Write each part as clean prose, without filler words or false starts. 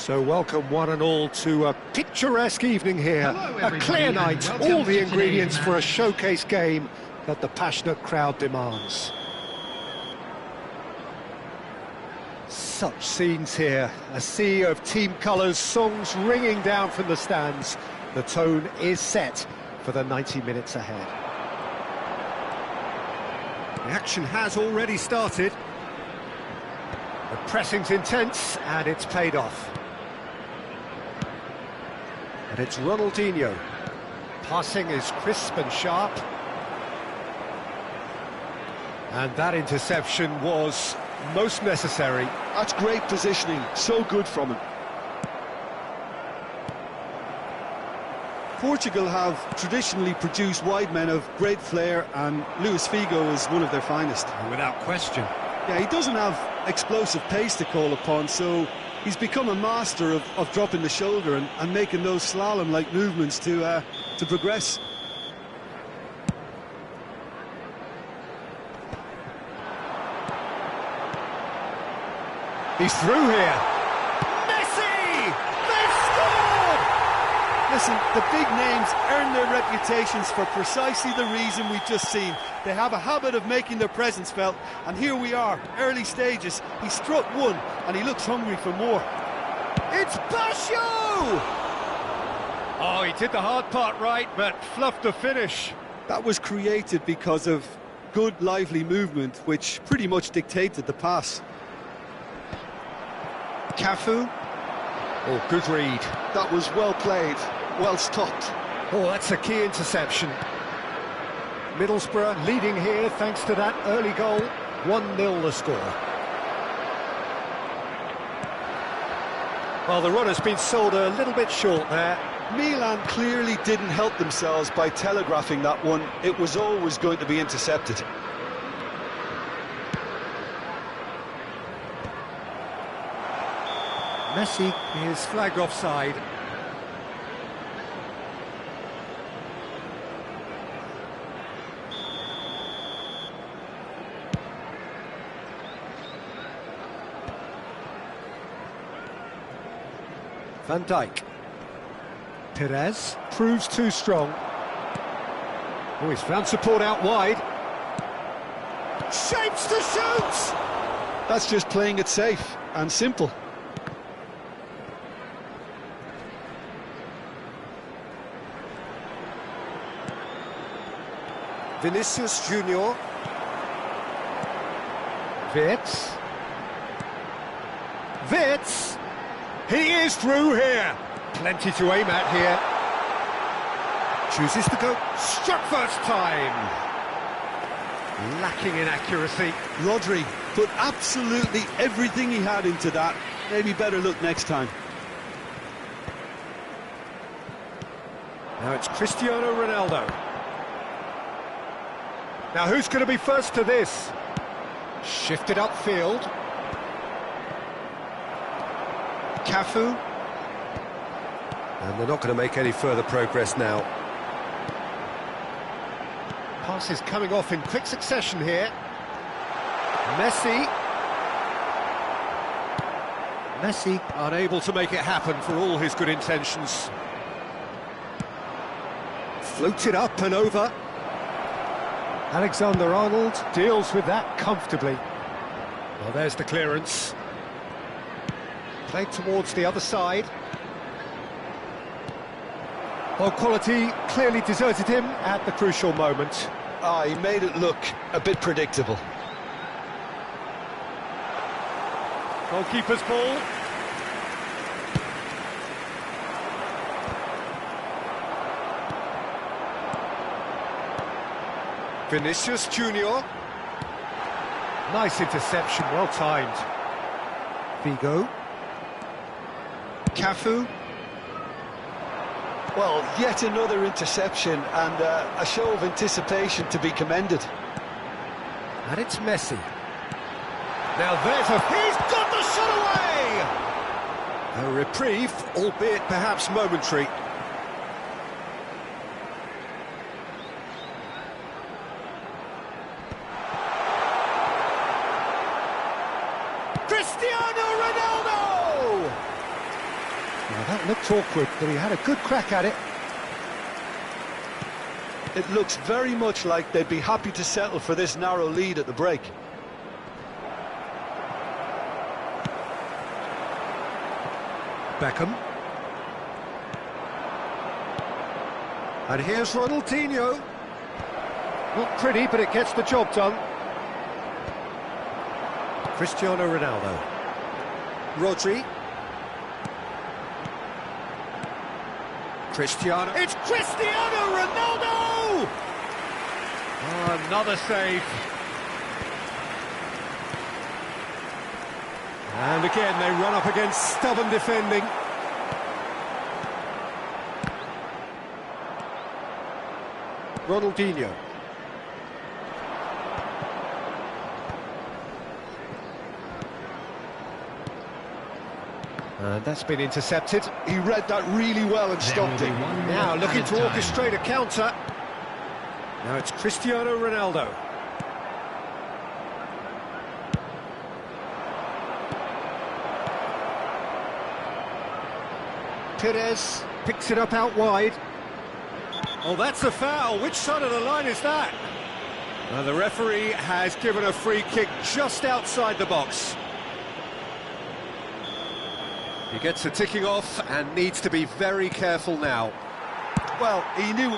So welcome one and all to a picturesque evening here, a clear night, all the ingredients for a showcase game that the passionate crowd demands. Such scenes here, a sea of team colours, songs ringing down from the stands. The tone is set for the 90 minutes ahead. The action has already started. The pressing's intense and it's paid off. And it's Ronaldinho. Passing is crisp and sharp. And that interception was most necessary. That's great positioning, so good from him. Portugal have traditionally produced wide men of great flair, and Luis Figo is one of their finest. Without question. Yeah, he doesn't have explosive pace to call upon, so he's become a master of dropping the shoulder and making those slalom-like movements to progress. He's through here. Messi! They've scored! Listen, the big names earn their reputations for precisely the reason we've just seen. They have a habit of making their presence felt, and here we are, early stages. He struck one, and he looks hungry for more. It's Basho! Oh, he did the hard part right, but fluffed the finish. That was created because of good, lively movement, which pretty much dictated the pass. Cafu. Oh, good read. That was well played, well stopped. Oh, that's a key interception. Middlesbrough leading here thanks to that early goal. 1-0 the score. Well, the run has been sold a little bit short there. Milan clearly didn't help themselves by telegraphing that one. It was always going to be intercepted. Messi is flagged offside. Van Dijk. Perez proves too strong. Oh, he's found support out wide. Shapes to shoot! That's just playing it safe and simple. Vinicius Junior. Wirtz. Wirtz! He is through here! Plenty to aim at here. Chooses to go struck first time. Lacking in accuracy. Rodri put absolutely everything he had into that. Maybe better look next time. Now it's Cristiano Ronaldo. Now who's going to be first to this? Shifted upfield. Cafu. And they're not going to make any further progress now. Passes coming off in quick succession here. Messi unable to make it happen for all his good intentions. Floated up and over. Alexander-Arnold deals with that comfortably. Well, there's the clearance. Played towards the other side. Well, quality clearly deserted him at the crucial moment. He made it look a bit predictable. Goalkeeper's ball. Vinicius Junior. Nice interception, well timed. Vigo. Cafu. Well, yet another interception and a show of anticipation to be commended. And it's Messi. Now there's he's got the shot away! A reprieve, albeit perhaps momentary. Cristiano Ronaldo! Now that looked awkward, but he had a good crack at it. It looks very much like they'd be happy to settle for this narrow lead at the break. Beckham. And here's Ronaldinho. Not pretty, but it gets the job done. Cristiano Ronaldo. Rodri. Cristiano. It's Cristiano Ronaldo! Oh, another save. And again, they run up against stubborn defending. Ronaldinho. And that's been intercepted. He read that really well and stopped it. Now looking to orchestrate a counter. Now it's Cristiano Ronaldo. Perez picks it up out wide. Oh, that's a foul. Which side of the line is that? The referee has given a free kick just outside the box. He gets a ticking off and needs to be very careful now. Well, he knew.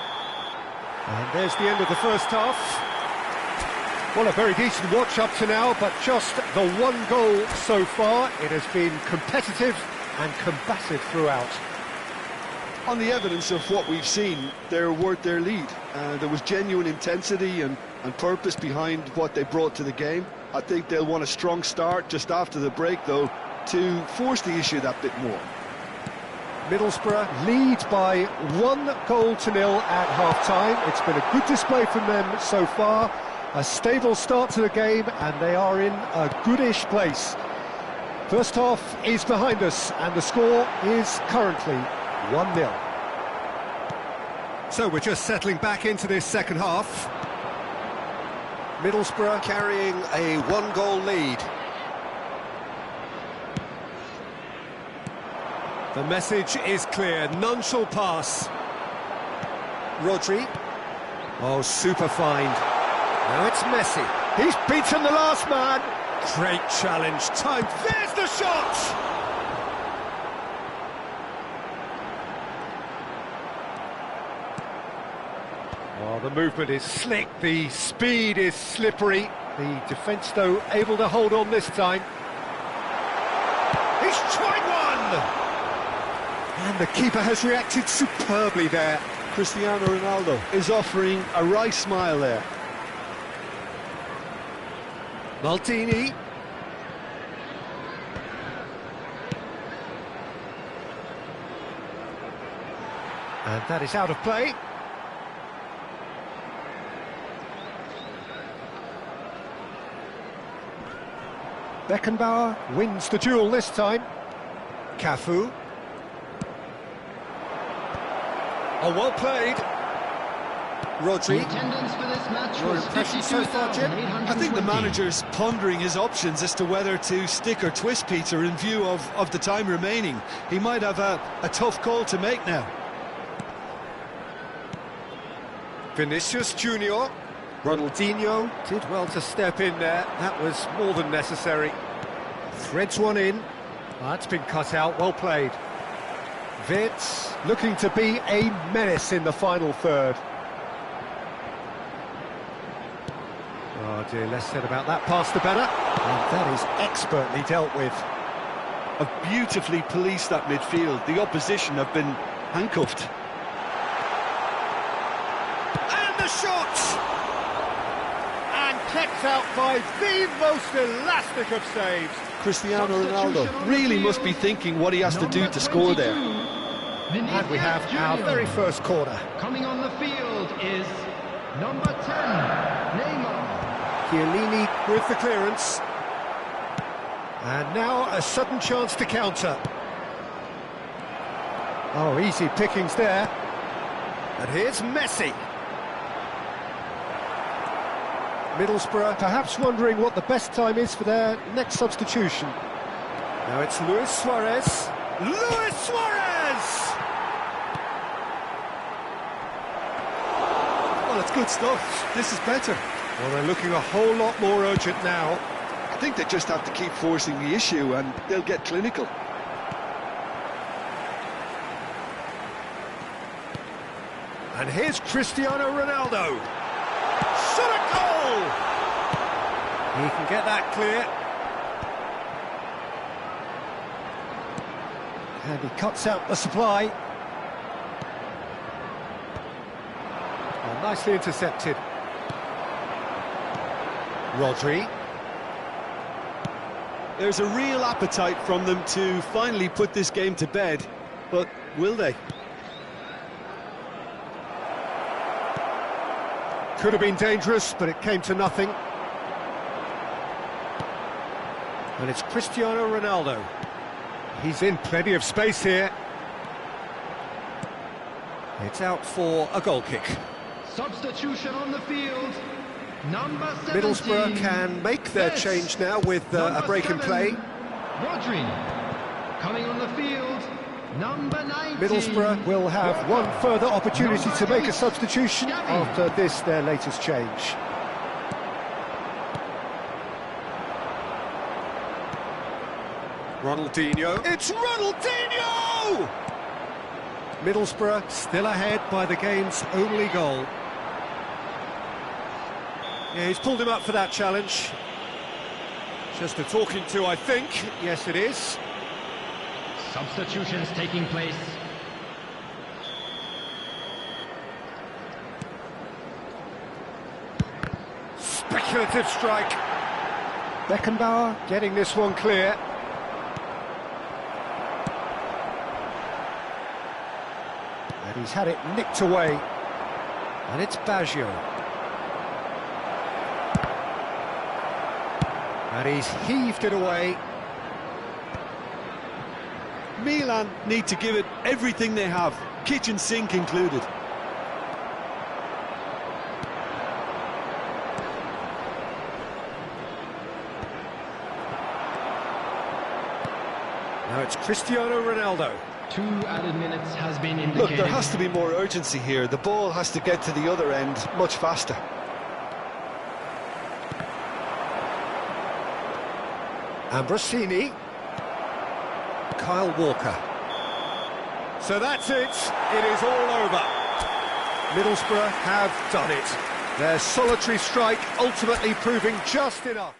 And there's the end of the first half. Well, a very decent watch up to now, but just the one goal so far. It has been competitive and combative throughout. On the evidence of what we've seen, they're worth their lead. There was genuine intensity and purpose behind what they brought to the game. I think they'll want a strong start just after the break, though, to force the issue that bit more. Middlesbrough lead by 1-0 at half-time. It's been a good display from them so far. A stable start to the game, and they are in a goodish place. First half is behind us, and the score is currently 1-0. So we're just settling back into this second half. Middlesbrough carrying a 1-goal lead. The message is clear, none shall pass. Rodri. Oh, super find. Now it's Messi. He's beaten the last man. Great challenge, time. There's the shot! Oh, the movement is slick, the speed is slippery. The defence, though, able to hold on this time. He's tried one! And the keeper has reacted superbly there. Cristiano Ronaldo is offering a wry smile there. Maldini. And that is out of play. Beckenbauer wins the duel this time. Cafu. Oh, well played. Rodri. Attendance for this match Your was impression so far, Jim? I think the manager's pondering his options as to whether to stick or twist Peter in view of the time remaining. He might have a tough call to make now. Vinicius Junior. Ronaldinho did well to step in there. That was more than necessary. Threads one in. That's been cut out. Well played. Vitz looking to be a menace in the final third. Oh dear, less said about that pass the better. And that is expertly dealt with. Have beautifully policed that midfield. The opposition have been handcuffed. And the shot! And kept out by the most elastic of saves. Cristiano Ronaldo really must be thinking what he has to do to score there. And we have our very first corner. Coming on the field is number 10, Neymar. Chiellini with the clearance. And now a sudden chance to counter. Oh, easy pickings there. And here's Messi. Middlesbrough perhaps wondering what the best time is for their next substitution. Now it's Luis Suarez. Luis Suarez! Well, it's good stuff. This is better. Well, they're looking a whole lot more urgent now. I think they just have to keep forcing the issue and they'll get clinical. And here's Cristiano Ronaldo. Shot a goal! He can get that clear. And he cuts out the supply. Well, nicely intercepted. Rodri. There's a real appetite from them to finally put this game to bed, but will they? Could have been dangerous, but it came to nothing. And it's Cristiano Ronaldo. He's in plenty of space here. It's out for a goal kick. Substitution on the field, number 17. Middlesbrough can make their change now with a break in play. Rodri. Coming on the field, number 19. Middlesbrough will have one further opportunity to make a substitution after this, their latest change. Ronaldinho. It's Ronaldinho! Middlesbrough still ahead by the game's only goal. Yeah, he's pulled him up for that challenge. Just a talking to, I think. Yes, it is. Substitutions taking place. Speculative strike. Beckenbauer getting this one clear. And he's had it nicked away. And it's Baggio. And he's heaved it away. Milan need to give it everything they have, kitchen sink included. Now it's Cristiano Ronaldo. 2 added minutes has been indicated. Look, there has to be more urgency here. The ball has to get to the other end much faster. Ambrosini. Kyle Walker. So that's it. It is all over. Middlesbrough have done it. Their solitary strike ultimately proving just enough.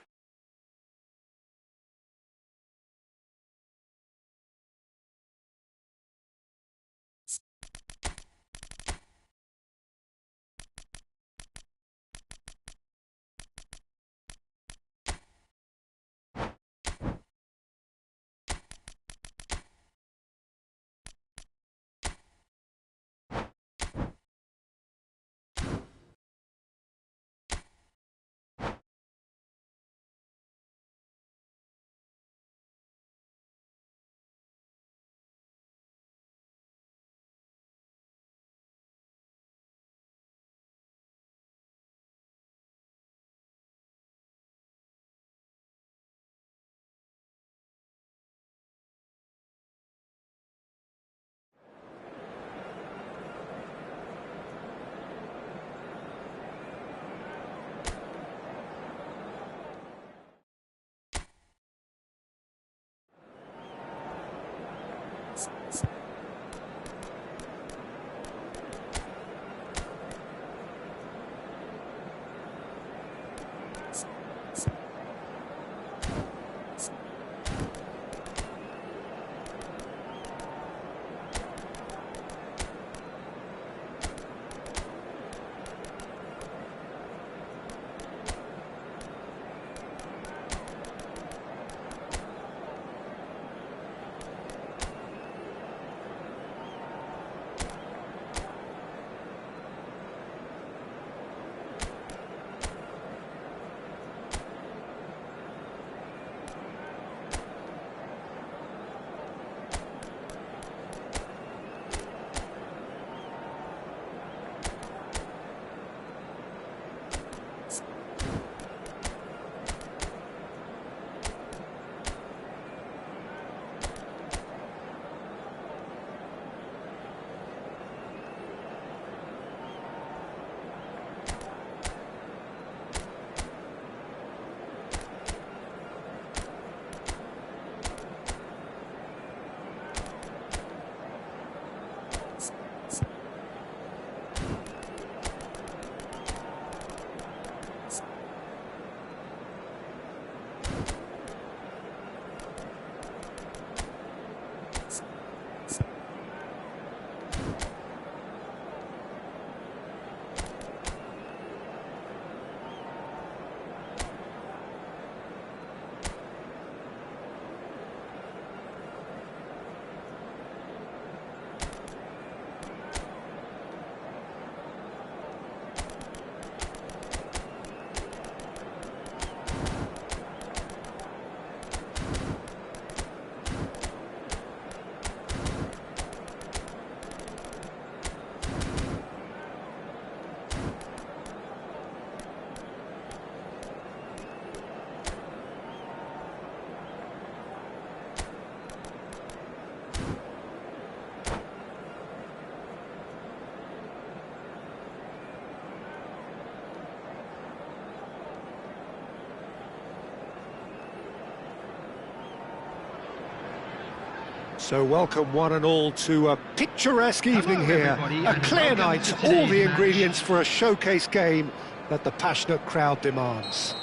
So welcome one and all to a picturesque evening here, a clear night, all the ingredients for a showcase game that the passionate crowd demands.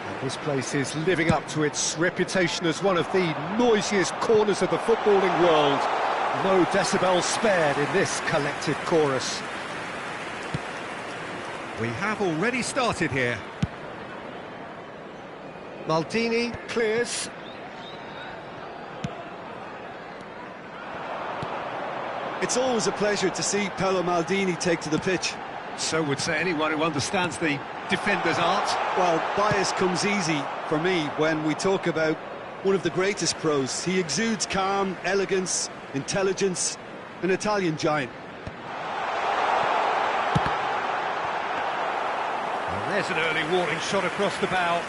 And this place is living up to its reputation as one of the noisiest corners of the footballing world. No decibels spared in this collective chorus. We have already started here. Maldini clears. It's always a pleasure to see Paolo Maldini take to the pitch. So would say anyone who understands the defender's art. Well, bias comes easy for me when we talk about one of the greatest pros. He exudes calm, elegance, intelligence, an Italian giant. And there's an early warning shot across the bow.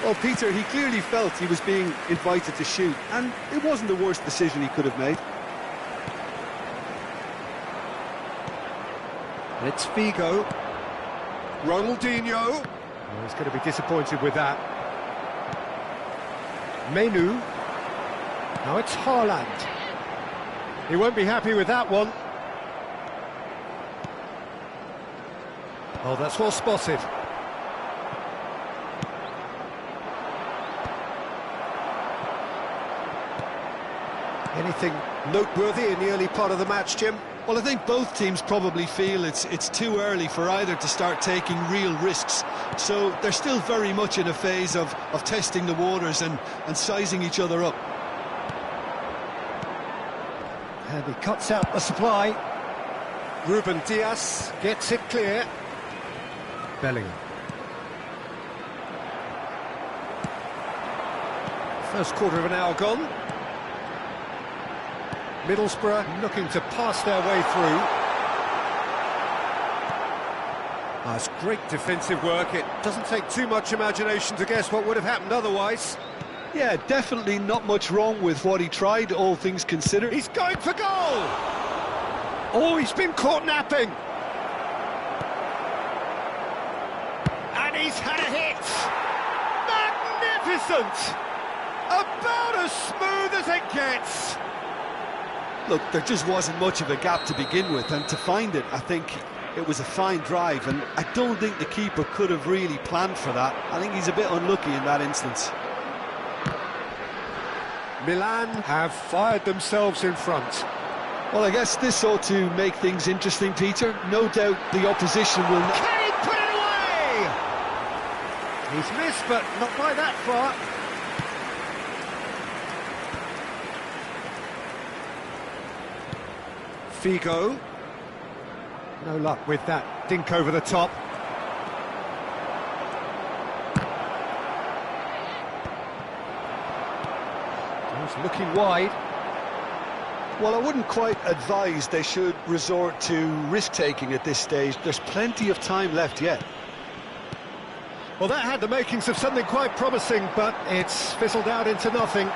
Well, Peter, he clearly felt he was being invited to shoot, and it wasn't the worst decision he could have made. It's Figo. Ronaldinho. Oh, he's going to be disappointed with that. Menu. Now it's Haaland. He won't be happy with that one. Oh, that's well spotted. Anything noteworthy in the early part of the match, Jim? Well, I think both teams probably feel it's too early for either to start taking real risks. So they're still very much in a phase of testing the waters and sizing each other up. And he cuts out the supply. Ruben Dias gets it clear. Bellingham. First quarter of an hour gone. Middlesbrough looking to pass their way through. That's great defensive work. It doesn't take too much imagination to guess what would have happened otherwise. Yeah, definitely not much wrong with what he tried, all things considered. He's going for goal! Oh, he's been caught napping. And he's had a hit! Magnificent! About as smooth as it gets! Look, there just wasn't much of a gap to begin with, and to find it, I think it was a fine drive, and I don't think the keeper could have really planned for that. I think he's a bit unlucky in that instance. Milan have fired themselves in front. Well, I guess this ought to make things interesting, Peter. No doubt the opposition will... Can he put it away? He's missed, but not by that far. Figo. No luck with that dink over the top. He's looking wide. Well, I wouldn't quite advise they should resort to risk-taking at this stage. There's plenty of time left yet. Well, that had the makings of something quite promising, but it's fizzled out into nothing.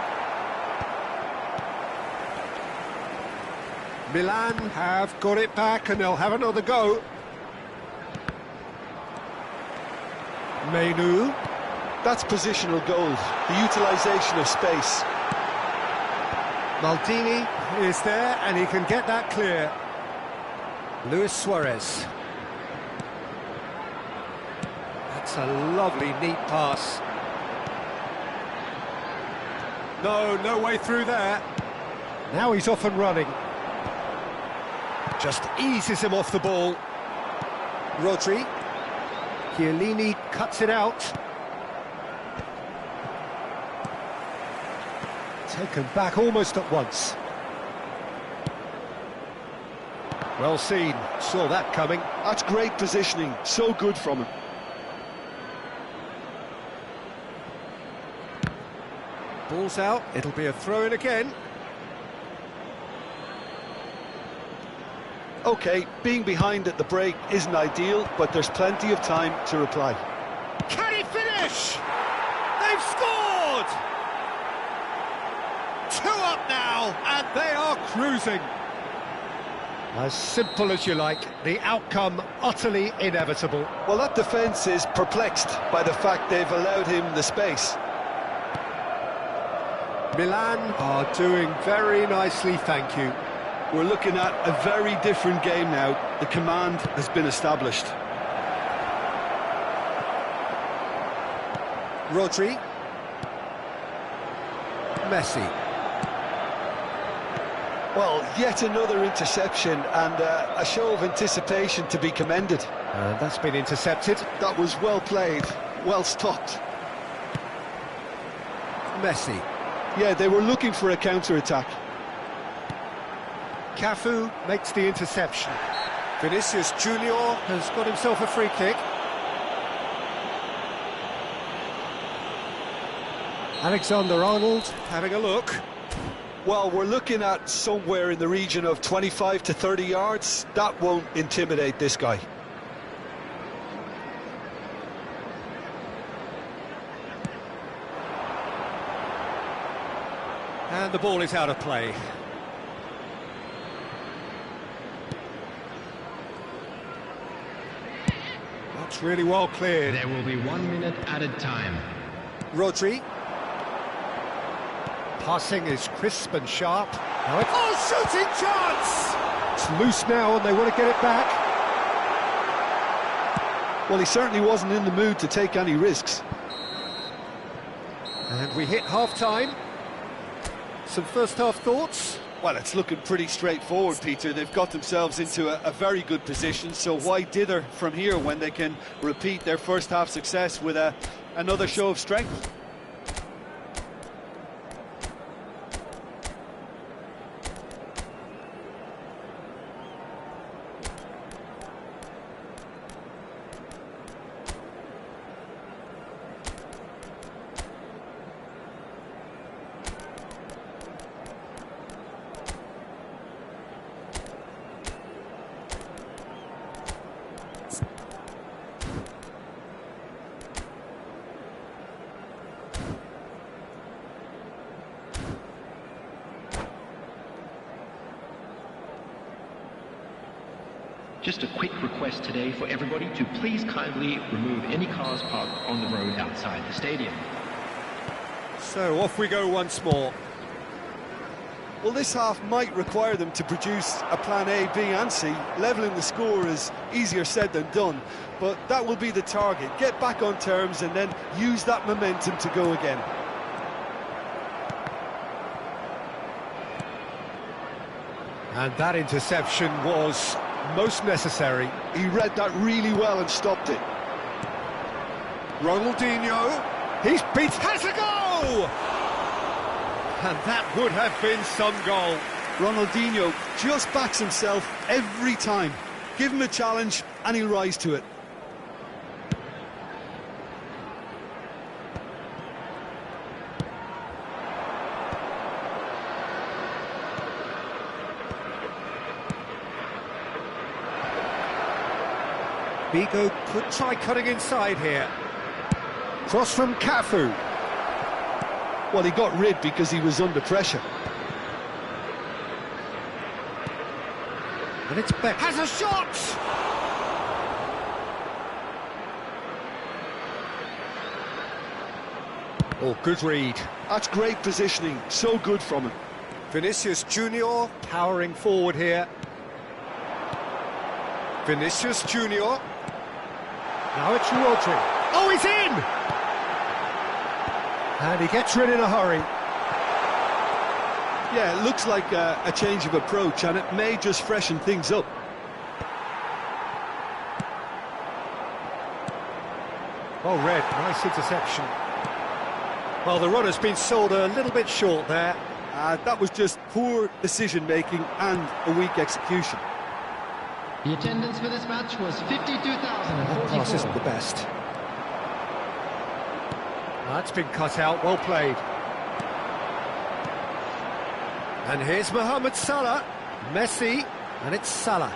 Milan have got it back and they'll have another go. Menu. That's positional goal, the utilisation of space. Maldini is there and he can get that clear. Luis Suarez. That's a lovely, neat pass. No way through there. Now he's off and running. Just eases him off the ball. Rodri. Chiellini cuts it out. Taken back almost at once. Well seen, saw that coming. That's great positioning, so good from him. Ball's out, it'll be a throw-in again. OK, being behind at the break isn't ideal, but there's plenty of time to reply. Can he finish? They've scored! 2 up now, and they are cruising. As simple as you like, the outcome utterly inevitable. Well, that defence is perplexed by the fact they've allowed him the space. Milan are doing very nicely, thank you. We're looking at a very different game now. The command has been established. Rodri. Messi. Well, yet another interception and a show of anticipation to be commended. That's been intercepted. That was well played, well stopped. Messi. Yeah, they were looking for a counter-attack. Cafu makes the interception. Vinicius Junior has got himself a free kick. Alexander-Arnold having a look. Well, we're looking at somewhere in the region of 25 to 30 yards. That won't intimidate this guy. And the ball is out of play. That's really well cleared. There will be 1 minute added time. Rodri. Passing is crisp and sharp. Oh, shooting chance! It's loose now and they want to get it back. Well, he certainly wasn't in the mood to take any risks. And we hit half-time. Some first-half thoughts? Well, it's looking pretty straightforward, Peter. They've got themselves into a very good position, so why dither from here when they can repeat their first-half success with another show of strength? Just a quick request today for everybody to please kindly remove any cars parked on the road outside the stadium. So off we go once more. Well, this half might require them to produce a plan A, B and C. Levelling the score is easier said than done, but that will be the target. Get back on terms and then use that momentum to go again. And that interception was most necessary. He read that really well and stopped it. Ronaldinho, he's beat, has a goal! And that would have been some goal. Ronaldinho just backs himself every time. Give him a challenge and he'll rise to it. Bigo could try cutting inside here. Cross from Cafu. Well, he got rid because he was under pressure. And it's Beck. Has a shot! Oh, good read. That's great positioning. So good from him. Vinicius Junior powering forward here. Vinicius Junior. Now it's Rodri. Oh, he's in! And he gets rid in a hurry. Yeah, it looks like a change of approach, and it may just freshen things up. Well read, nice interception. Well, the runner's been sold a little bit short there. That was just poor decision-making and a weak execution. The attendance for this match was 52,044. That pass isn't the best. That's been cut out, well played. And here's Mohamed Salah, Messi, and it's Salah.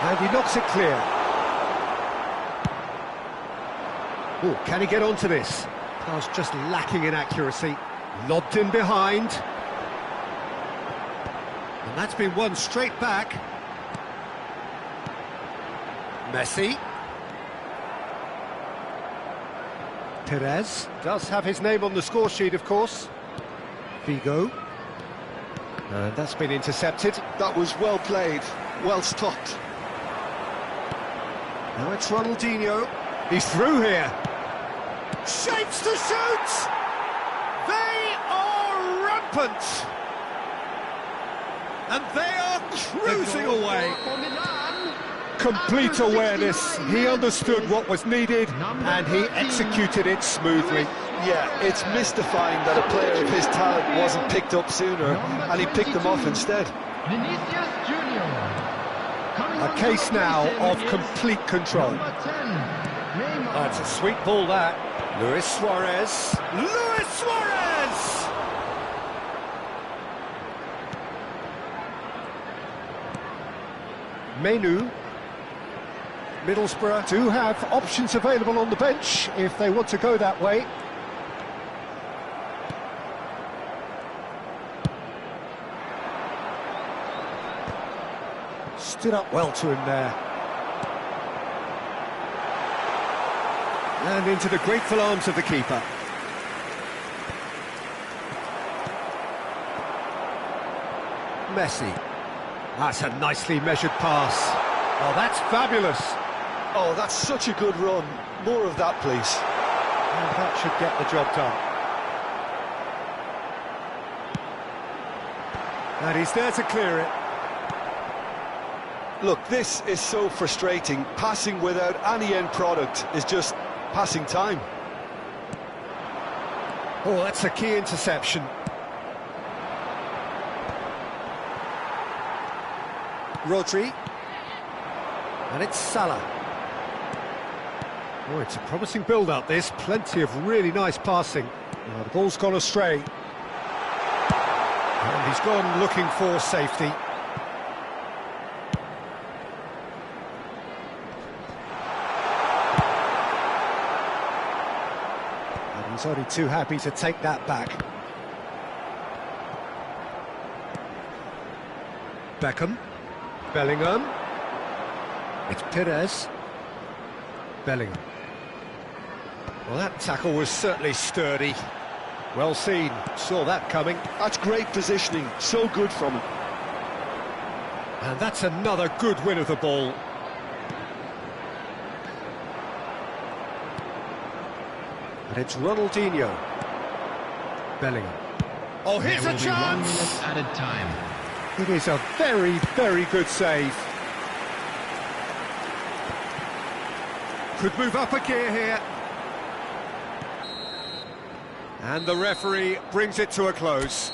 And he knocks it clear. Oh, can he get onto this? Pass just lacking in accuracy. Lobbed in behind. And that's been won straight back. Messi. Perez does have his name on the score sheet, of course. Vigo. And that's been intercepted. That was well played, well stopped. Now it's Ronaldinho. He's through here. Shapes to shoot! They are rampant! And they are cruising away. Complete awareness. He understood what was needed and he executed it smoothly. Yeah, it's mystifying that a player of his talent wasn't picked up sooner and he picked them off instead. A case now of complete control. That's a sweet ball, that. Luis Suarez. Luis Suarez! Menu. Middlesbrough do have options available on the bench if they want to go that way. Stood up well to him there. And into the grateful arms of the keeper. Messi. That's a nicely measured pass. Oh, that's fabulous. Oh, that's such a good run. More of that, please. And that should get the job done. And he's there to clear it. Look, this is so frustrating. Passing without any end product is just passing time. Oh, that's a key interception. Rodri. And it's Salah. Oh, it's a promising build-up, this. Plenty of really nice passing. Oh, the ball's gone astray. And he's gone looking for safety. And he's only too happy to take that back. Beckham. Bellingham. It's Perez. Bellingham. Well, that tackle was certainly sturdy. Well seen. Saw that coming. That's great positioning. So good from him. And that's another good win of the ball. And it's Ronaldinho. Bellingham. Oh, here's a chance! Added time. It is a very, very good save. Could move up a gear here. And the referee brings it to a close.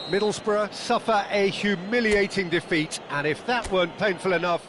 Middlesbrough suffer a humiliating defeat, and if that weren't painful enough,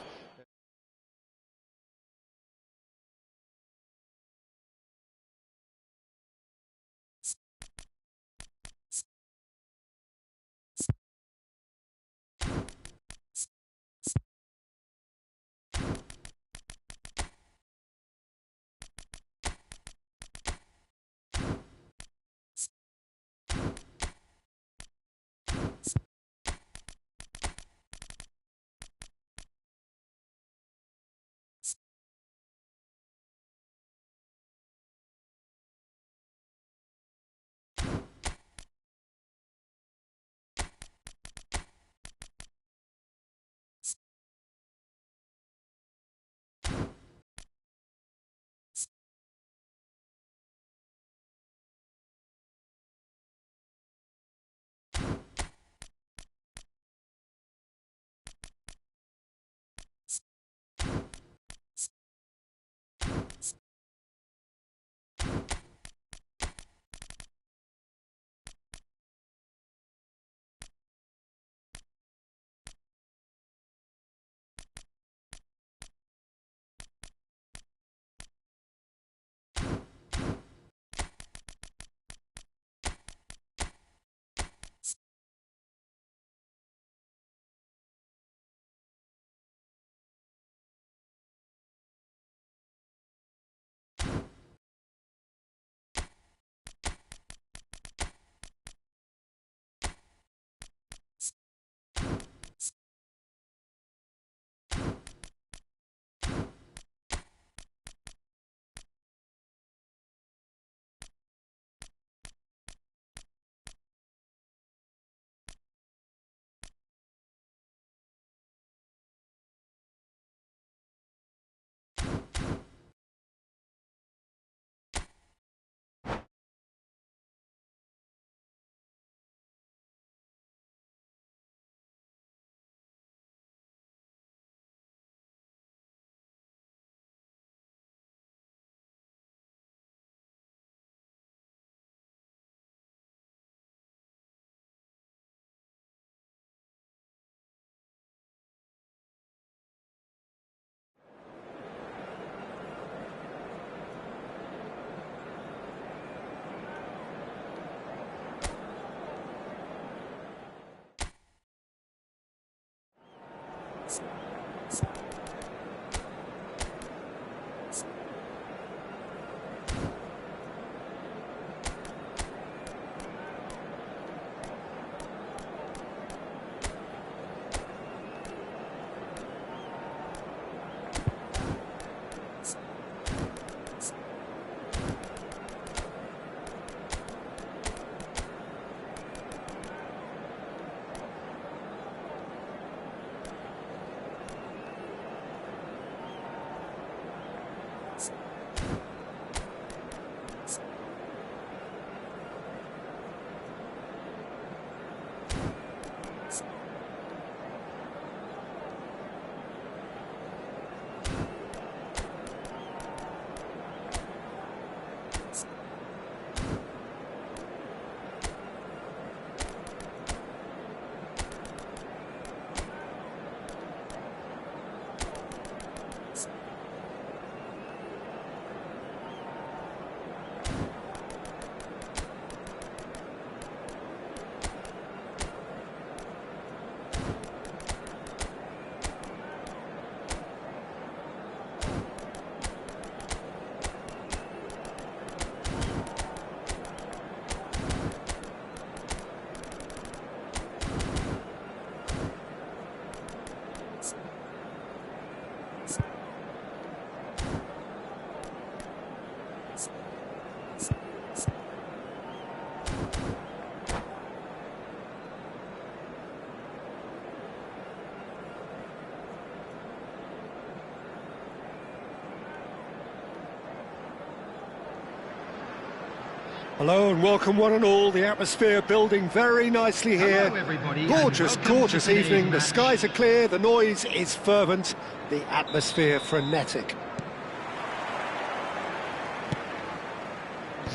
Hello and welcome one and all. The atmosphere building very nicely here. Hello, everybody, Gorgeous, and welcome gorgeous to today's evening. The match. skies are clear, the noise is fervent, the atmosphere frenetic.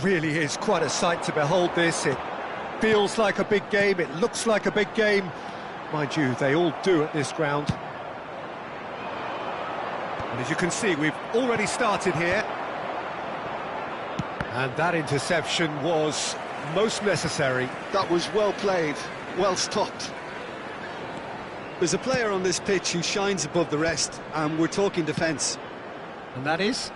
Really is quite a sight to behold this. It feels like a big game, it looks like a big game. Mind you, they all do at this ground. And as you can see, we've already started here. And that interception was most necessary. That was well played, well stopped. There's a player on this pitch who shines above the rest, and we're talking defence. And that is?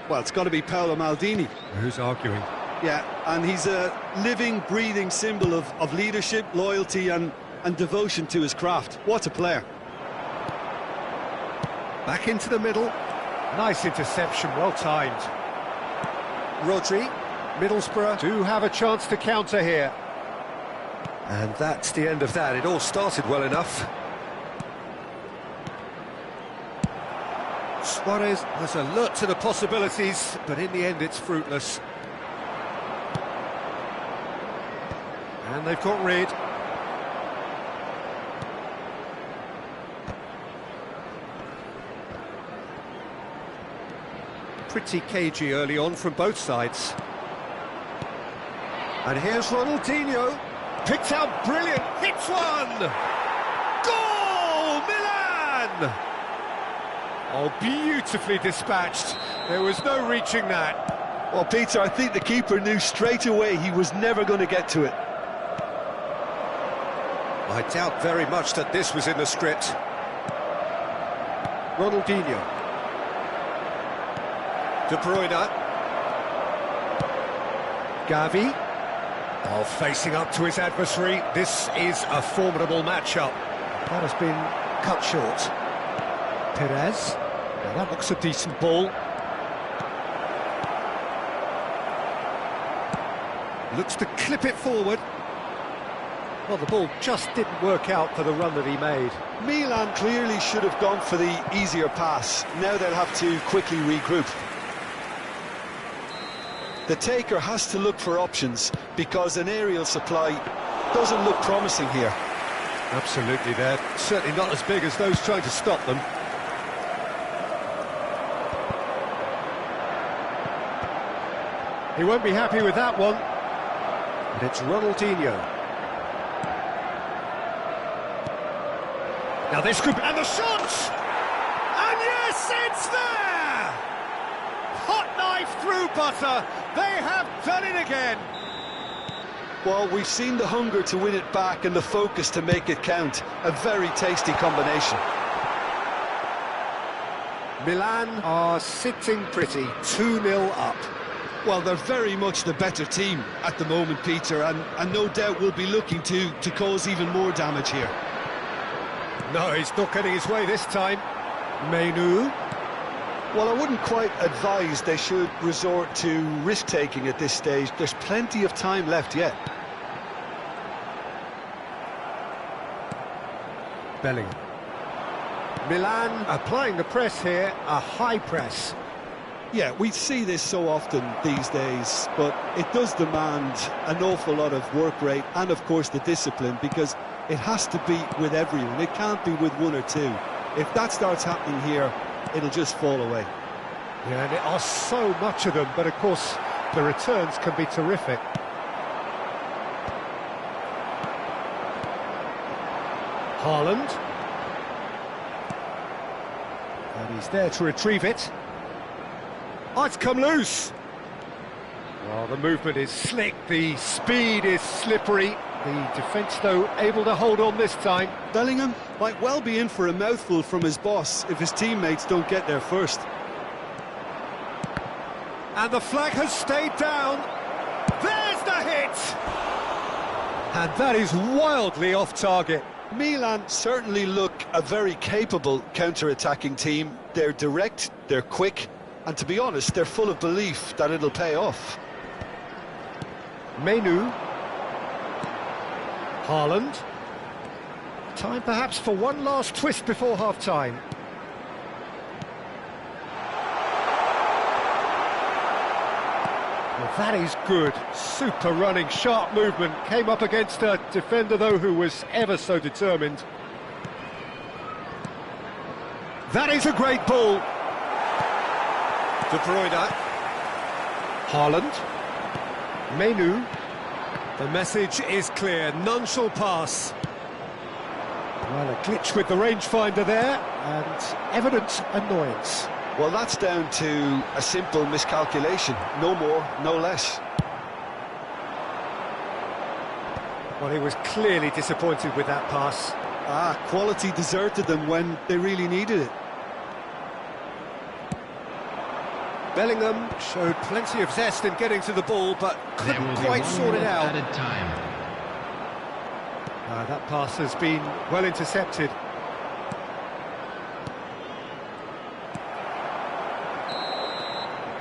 Well, it's got to be Paolo Maldini. Who's arguing? Yeah, and he's a living, breathing symbol of leadership, loyalty and devotion to his craft. What a player. Back into the middle. Nice interception, well timed. Rodri, Middlesbrough do have a chance to counter here. And that's the end of that. It all started well enough. Suarez was alert to the possibilities, but in the end it's fruitless. And they've got rid. Pretty cagey early on from both sides. And here's Ronaldinho. Picked out brilliant. Hits one! Goal! Milan! Oh, beautifully dispatched. There was no reaching that. Well, Peter, I think the keeper knew straight away he was never going to get to it. I doubt very much that this was in the script. Ronaldinho. De Bruyne. Gavi. Oh, facing up to his adversary. This is a formidable matchup. That has been cut short. Perez. Now that looks a decent ball. Looks to clip it forward. Well, the ball just didn't work out for the run that he made. Milan clearly should have gone for the easier pass. Now they'll have to quickly regroup. The taker has to look for options because an aerial supply doesn't look promising here. Absolutely, they're certainly not as big as those trying to stop them. He won't be happy with that one. And it's Ronaldinho. Now this could... And the shot! And yes, it's there! Hot knife through butter. They have done it again. Well, we've seen the hunger to win it back and the focus to make it count. A very tasty combination. Milan are sitting pretty, 2-0 up. Well, they're very much the better team at the moment, Peter, and no doubt will be looking to cause even more damage here. No, he's not getting his way this time. Menu. Well, I wouldn't quite advise they should resort to risk-taking at this stage. There's plenty of time left yet. Bellingham. Milan applying the press here, a high press. Yeah, we see this so often these days, but it does demand an awful lot of work rate and, of course, the discipline, because it has to be with everyone. It can't be with one or two. If that starts happening here, it'll just fall away. Yeah, and there are so much of them, but of course the returns can be terrific. Haaland. And he's there to retrieve it. Oh, it's come loose. Well, the movement is slick, the speed is slippery. The defence, though, able to hold on this time. Bellingham might well be in for a mouthful from his boss if his teammates don't get there first. And the flag has stayed down. There's the hit! And that is wildly off target. Milan certainly look a very capable counter-attacking team. They're direct, they're quick, and to be honest, they're full of belief that it'll pay off. Menu. Haaland. Time perhaps for one last twist before half-time. Well, that is good. Super running, sharp movement. Came up against a defender, though, who was ever so determined. That is a great ball. De Bruyne. Haaland. Menu. The message is clear. None shall pass. Well, a glitch with the rangefinder there, and evident annoyance. Well, that's down to a simple miscalculation. No more, no less. Well, he was clearly disappointed with that pass. Quality deserted them when they really needed it. Bellingham showed plenty of zest in getting to the ball, but couldn't quite sort it out. Added time. That pass has been well intercepted.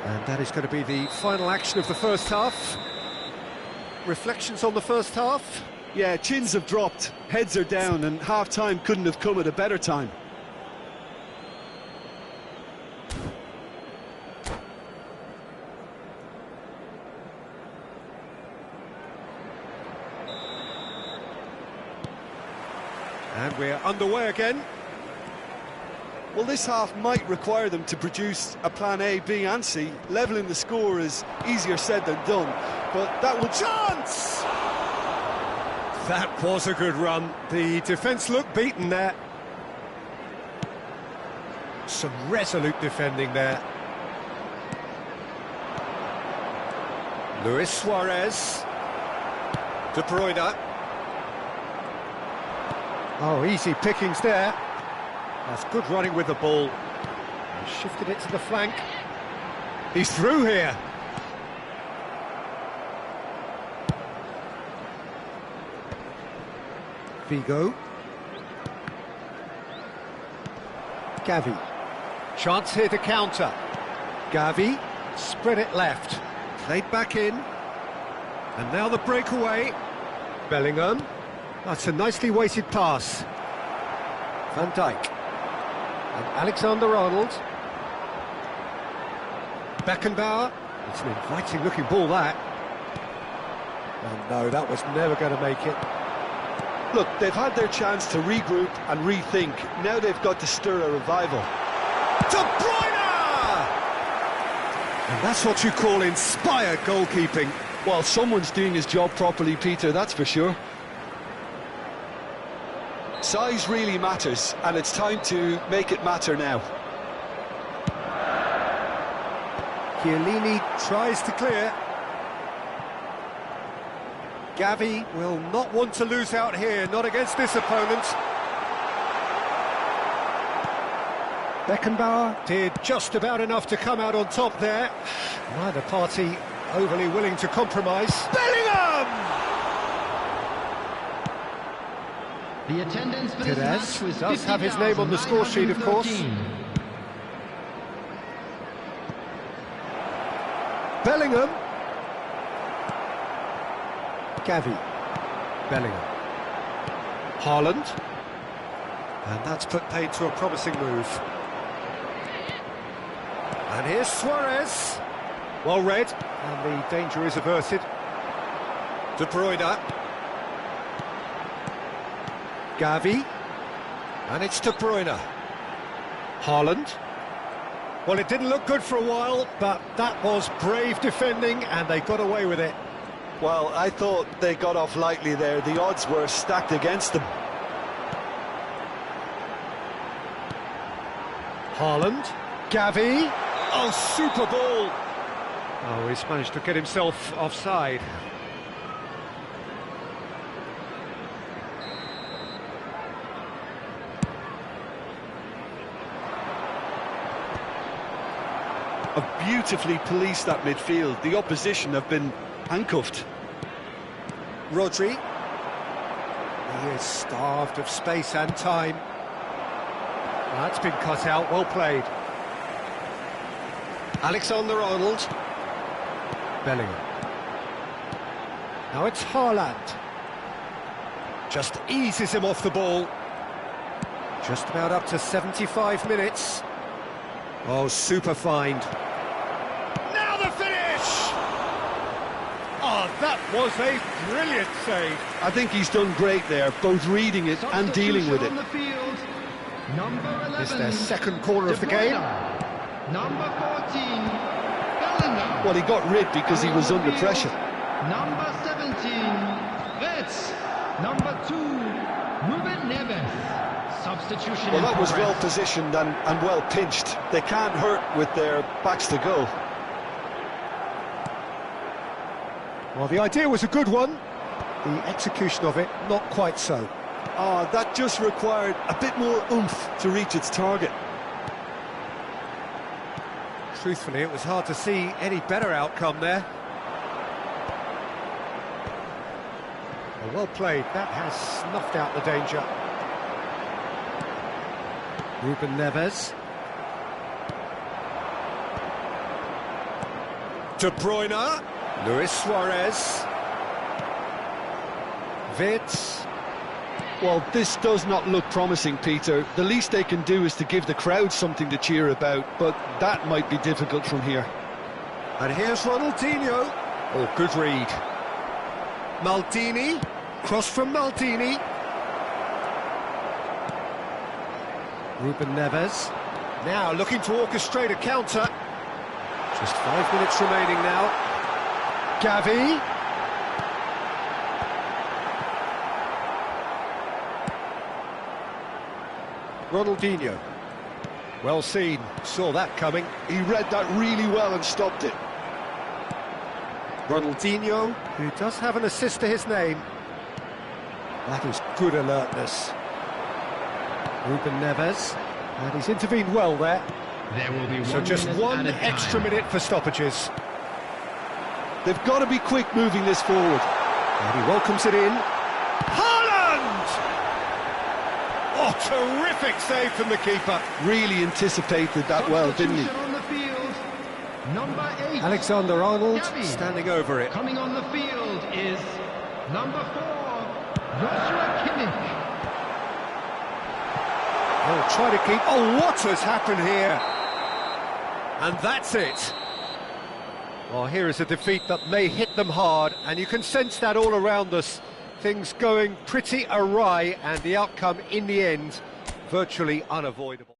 And that is going to be the final action of the first half. Reflections on the first half? Yeah, chins have dropped, heads are down, and half-time couldn't have come at a better time. And we're underway again. Well, this half might require them to produce a plan A, B and C. Levelling the score is easier said than done, but that would... Chance! That was a good run. The defence looked beaten there. Some resolute defending there. Luis Suarez. De Bruyne. Oh, easy pickings there. That's good running with the ball. He shifted it to the flank. He's through here. Vigo. Gavi. Chance here to counter. Gavi. Spread it left. Played back in. And now the breakaway. Bellingham. That's a nicely weighted pass. Van Dijk. And Alexander-Arnold. Beckenbauer. It's an inviting looking ball, that. Oh no, that was never going to make it. Look, they've had their chance to regroup and rethink. Now they've got to stir a revival. De Bruyne! And that's what you call inspired goalkeeping. Well, someone's doing his job properly, Peter, that's for sure. Size really matters, and it's time to make it matter now. Chiellini tries to clear. Gavi will not want to lose out here, not against this opponent. Beckenbauer did just about enough to come out on top there. Neither party overly willing to compromise. Bellingham! The attendance for this match was does have his name on the score sheet, of course. Bellingham. Gavi. Bellingham. Haaland. And that's put paid to a promising move. And here's Suarez. Well read, and the danger is averted. De Bruyne. Gavi. And it's De Bruyne. Haaland. Well, it didn't look good for a while, but that was brave defending, and they got away with it. Well, I thought they got off lightly there. The odds were stacked against them. Haaland. Gavi. Oh, super ball. Oh, he's managed to get himself offside. Have beautifully policed that midfield. The opposition have been handcuffed. Rodri. He is starved of space and time. That's been cut out, well played. Alexander-Arnold. Bellingham. Now it's Haaland. Just eases him off the ball. Just about up to 75 minutes. Oh, super find. Now the finish! Oh, that was a brilliant save. I think he's done great there, both reading it and dealing with it. On the field, number 11. It's their second corner of the game. Number 14, Bellingham. Well, he got rid because he was under pressure. Number 17, Reds. Number 2, Ruben Neves. Substitution. Well, that was well positioned and well pinched. They can't hurt with their backs to goal. Well, the idea was a good one. The execution of it, not quite so. Oh, that just required a bit more oomph to reach its target. Truthfully, it was hard to see any better outcome there. Well played, that has snuffed out the danger. Ruben Neves. De Bruyne. Luis Suarez. Vitz. Well, this does not look promising, Peter. The least they can do is to give the crowd something to cheer about, but that might be difficult from here. And here's Ronaldinho. Oh, good read. Maldini. Cross from Maldini. Ruben Neves. Now looking to orchestrate a counter. Just 5 minutes remaining now. Gavi. Ronaldinho. Well seen, saw that coming. He read that really well and stopped it. Ronaldinho, who does have an assist to his name. That is good alertness. Ruben Neves, and he's intervened well there. There will be So just one extra minute for stoppages. They've got to be quick moving this forward. And he welcomes it in. Haaland! Oh, terrific save from the keeper. Really anticipated that well, didn't he? On the field, number 8. Alexander-Arnold Gavi. standing over it. Coming on the field is number 4, Joshua Kimmich. They'll try to keep... Oh, what has happened here? And that's it. Well, here is a defeat that may hit them hard, and you can sense that all around us. Things going pretty awry, and the outcome in the end virtually unavoidable.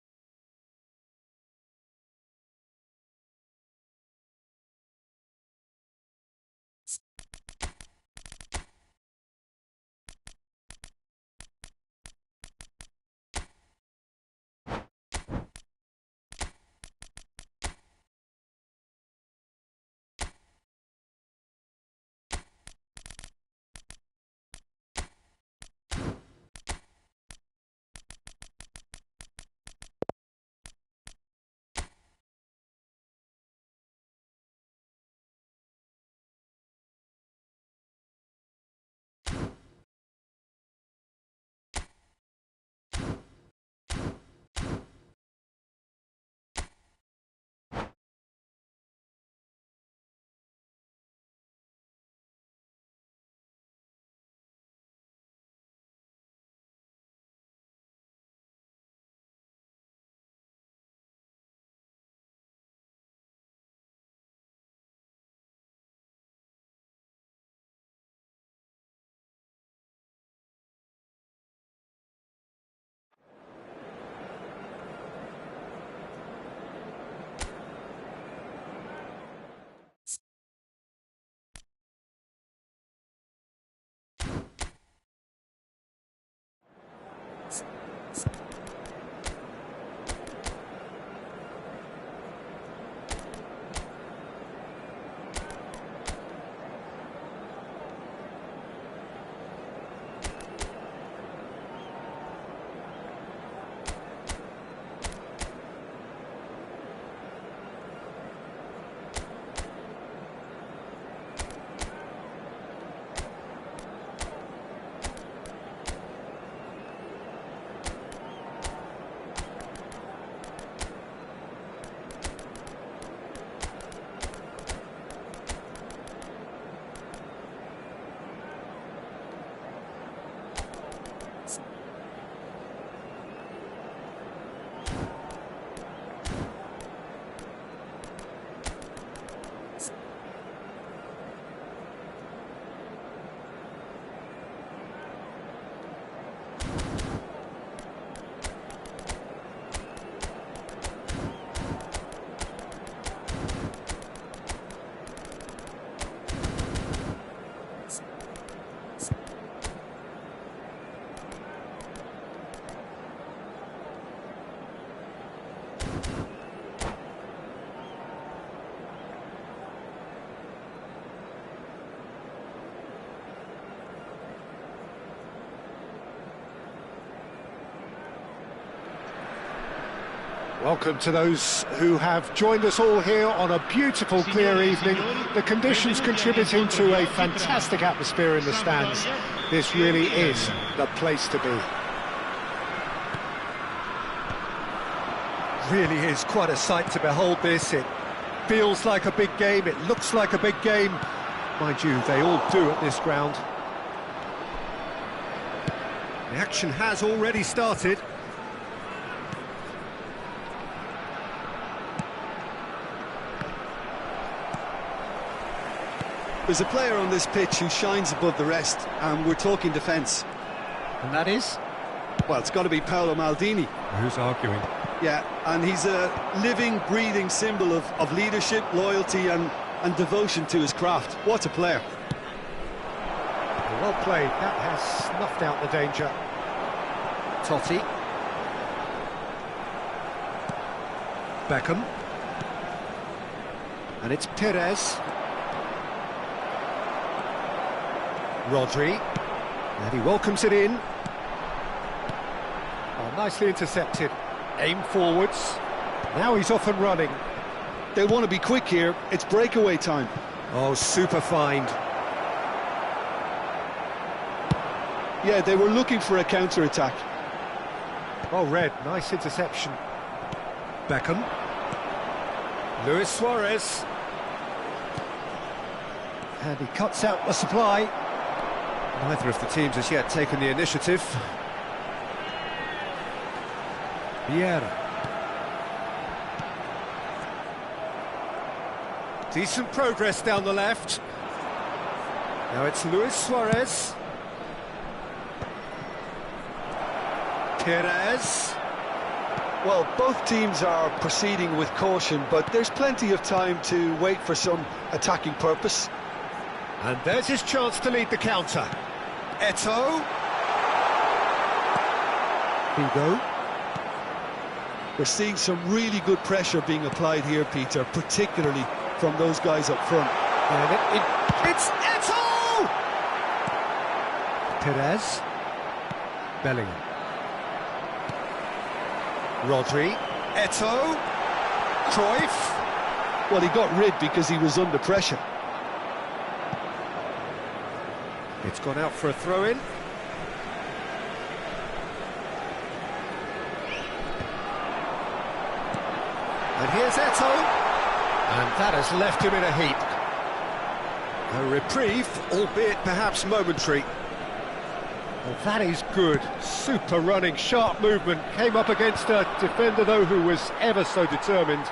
Welcome to those who have joined us all here on a beautiful, clear evening. The conditions contributing to a fantastic atmosphere in the stands. This really is the place to be. Really is quite a sight to behold this. It feels like a big game, it looks like a big game. Mind you, they all do at this ground. The action has already started. There's a player on this pitch who shines above the rest, and we're talking defence. And that is? Well, it's got to be Paolo Maldini. Who's arguing? Yeah, and he's a living, breathing symbol of leadership, loyalty and devotion to his craft. What a player. Well played, that has snuffed out the danger. Totti. Beckham. And it's Perez. Rodri. And he welcomes it in. Oh, nicely intercepted. Aim forwards. Now he's off and running. They want to be quick here. It's breakaway time. Oh, super find. Yeah, they were looking for a counter-attack. Oh, Red, nice interception. Beckham. Luis Suarez. And he cuts out the supply. Neither of the teams has yet taken the initiative. Vieira. Decent progress down the left. Now it's Luis Suarez. Perez. Well, both teams are proceeding with caution, but there's plenty of time to wait for some attacking purpose. And there's his chance to lead the counter. Eto'o. Figo. We're seeing some really good pressure being applied here, Peter, particularly from those guys up front. And it's Eto'o! Perez. Bellingham. Rodri. Eto'o. Cruyff. Well, he got rid because he was under pressure. It's gone out for a throw-in. And here's Eto'o. And that has left him in a heap. A reprieve, albeit perhaps momentary. Well, that is good. Super running, sharp movement. Came up against a defender, though, who was ever so determined.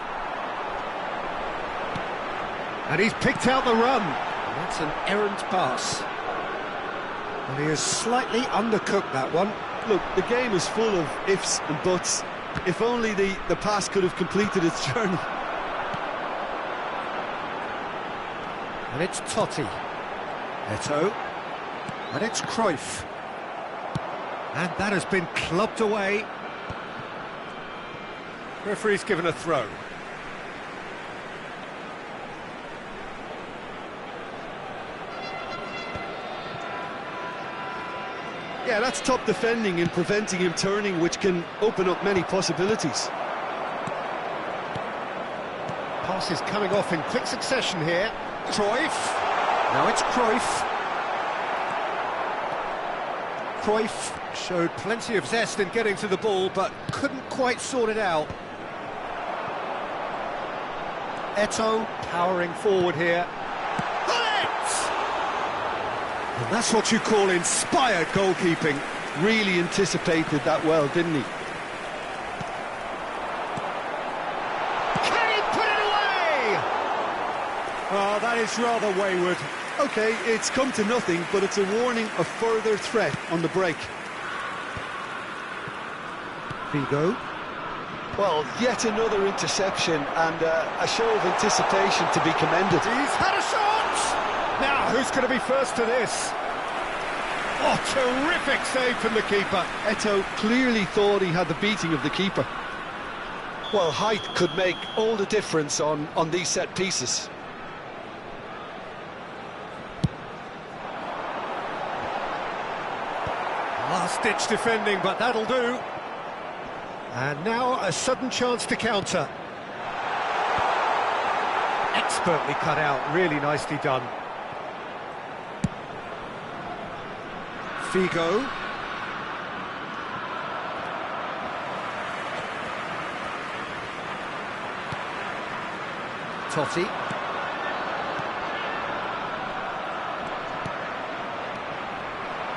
And he's picked out the run. And that's an errant pass. And he has slightly undercooked that one. Look, the game is full of ifs and buts. If only the pass could have completed its journey. And it's Totti. Eto'o. And it's Cruyff. And that has been clubbed away. Referee's given a throw. Yeah, that's top defending and preventing him turning, which can open up many possibilities. Passes coming off in quick succession here. Cruyff. Now it's Cruyff. Cruyff showed plenty of zest in getting to the ball, but couldn't quite sort it out. Eto'o powering forward here. And that's what you call inspired goalkeeping. Really anticipated that well, didn't he? Can he put it away? Oh, that is rather wayward. OK, it's come to nothing, but it's a warning of further threat on the break. Figo. Well, yet another interception and a show of anticipation to be commended. He's had a shot! Now, who's going to be first to this? Oh, terrific save from the keeper. Eto'o clearly thought he had the beating of the keeper. Well, height could make all the difference on these set pieces. Last-ditch defending, but that'll do. And now a sudden chance to counter. Expertly cut out, really nicely done. Figo. Totti.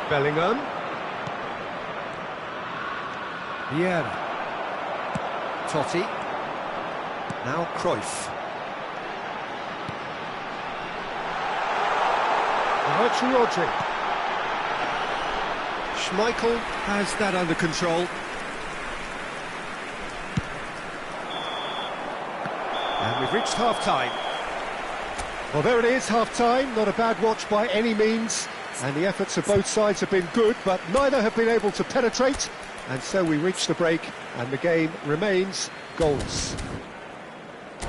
Bellingham. Vieira. Totti. Now Cruyff. Now it's Rodri. Schmeichel has that under control. And we've reached half-time. Well, there it is, half-time. Not a bad watch by any means. And the efforts of both sides have been good, but neither have been able to penetrate. And so we reach the break, and the game remains goals.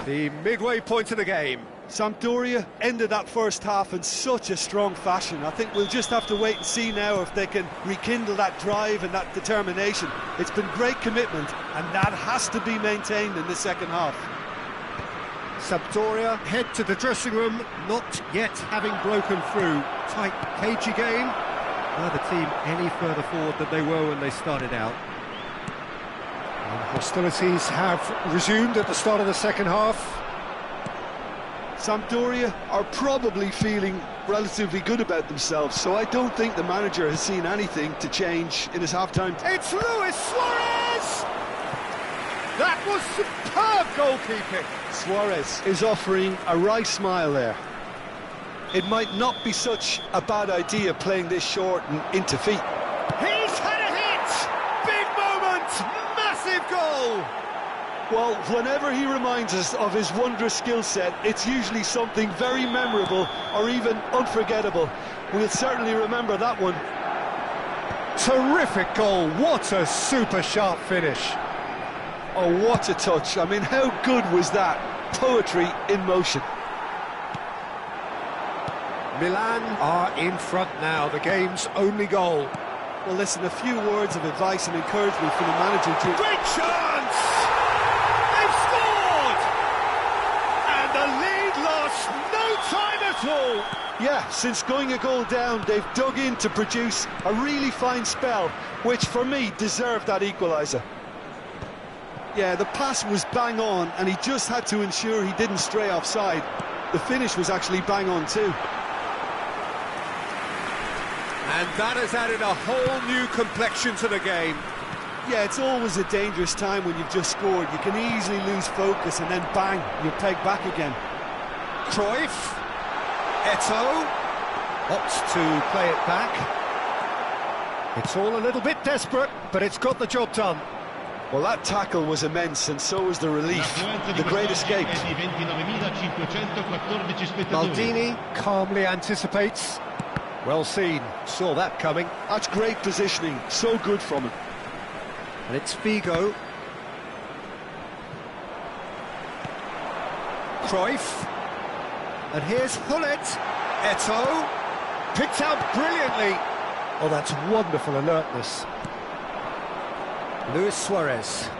The midway point of the game. Sampdoria ended that first half in such a strong fashion. I think we'll just have to wait and see now if they can rekindle that drive and that determination. It's been great commitment, and that has to be maintained in the second half. Sampdoria head to the dressing room, not yet having broken through. Tight, cagey game. Neither team any further forward than they were when they started out. And hostilities have resumed at the start of the second half. Sampdoria are probably feeling relatively good about themselves, so I don't think the manager has seen anything to change in his half-time. It's Luis Suarez! That was superb goalkeeping. Suarez is offering a wry smile there. It might not be such a bad idea playing this short and into feet. He's had a hit! Big moment! Massive goal! Well, whenever he reminds us of his wondrous skill set, it's usually something very memorable or even unforgettable. We'll certainly remember that one. Terrific goal, what a super sharp finish. Oh, what a touch. I mean, how good was that? Poetry in motion. Milan are in front now, the game's only goal. Well, listen, a few words of advice and encouragement from the manager to... Great chance! They've scored! And the lead lost no time at all! Yeah, since going a goal down, they've dug in to produce a really fine spell, which for me deserved that equaliser. Yeah, the pass was bang on, and he just had to ensure he didn't stray offside. The finish was actually bang on too. And that has added a whole new complexion to the game. Yeah, it's always a dangerous time when you've just scored. You can easily lose focus and then bang, you're pegged back again. Cruyff, Eto'o, opts to play it back. It's all a little bit desperate, but it's got the job done. Well, that tackle was immense, and so was the relief, the great escape. Maldini calmly anticipates. Well seen, saw that coming. That's great positioning, so good from him. And it's Figo. Cruyff. And here's Hullet. Eto'o. Picked out brilliantly. Oh, that's wonderful alertness. Luis Suarez.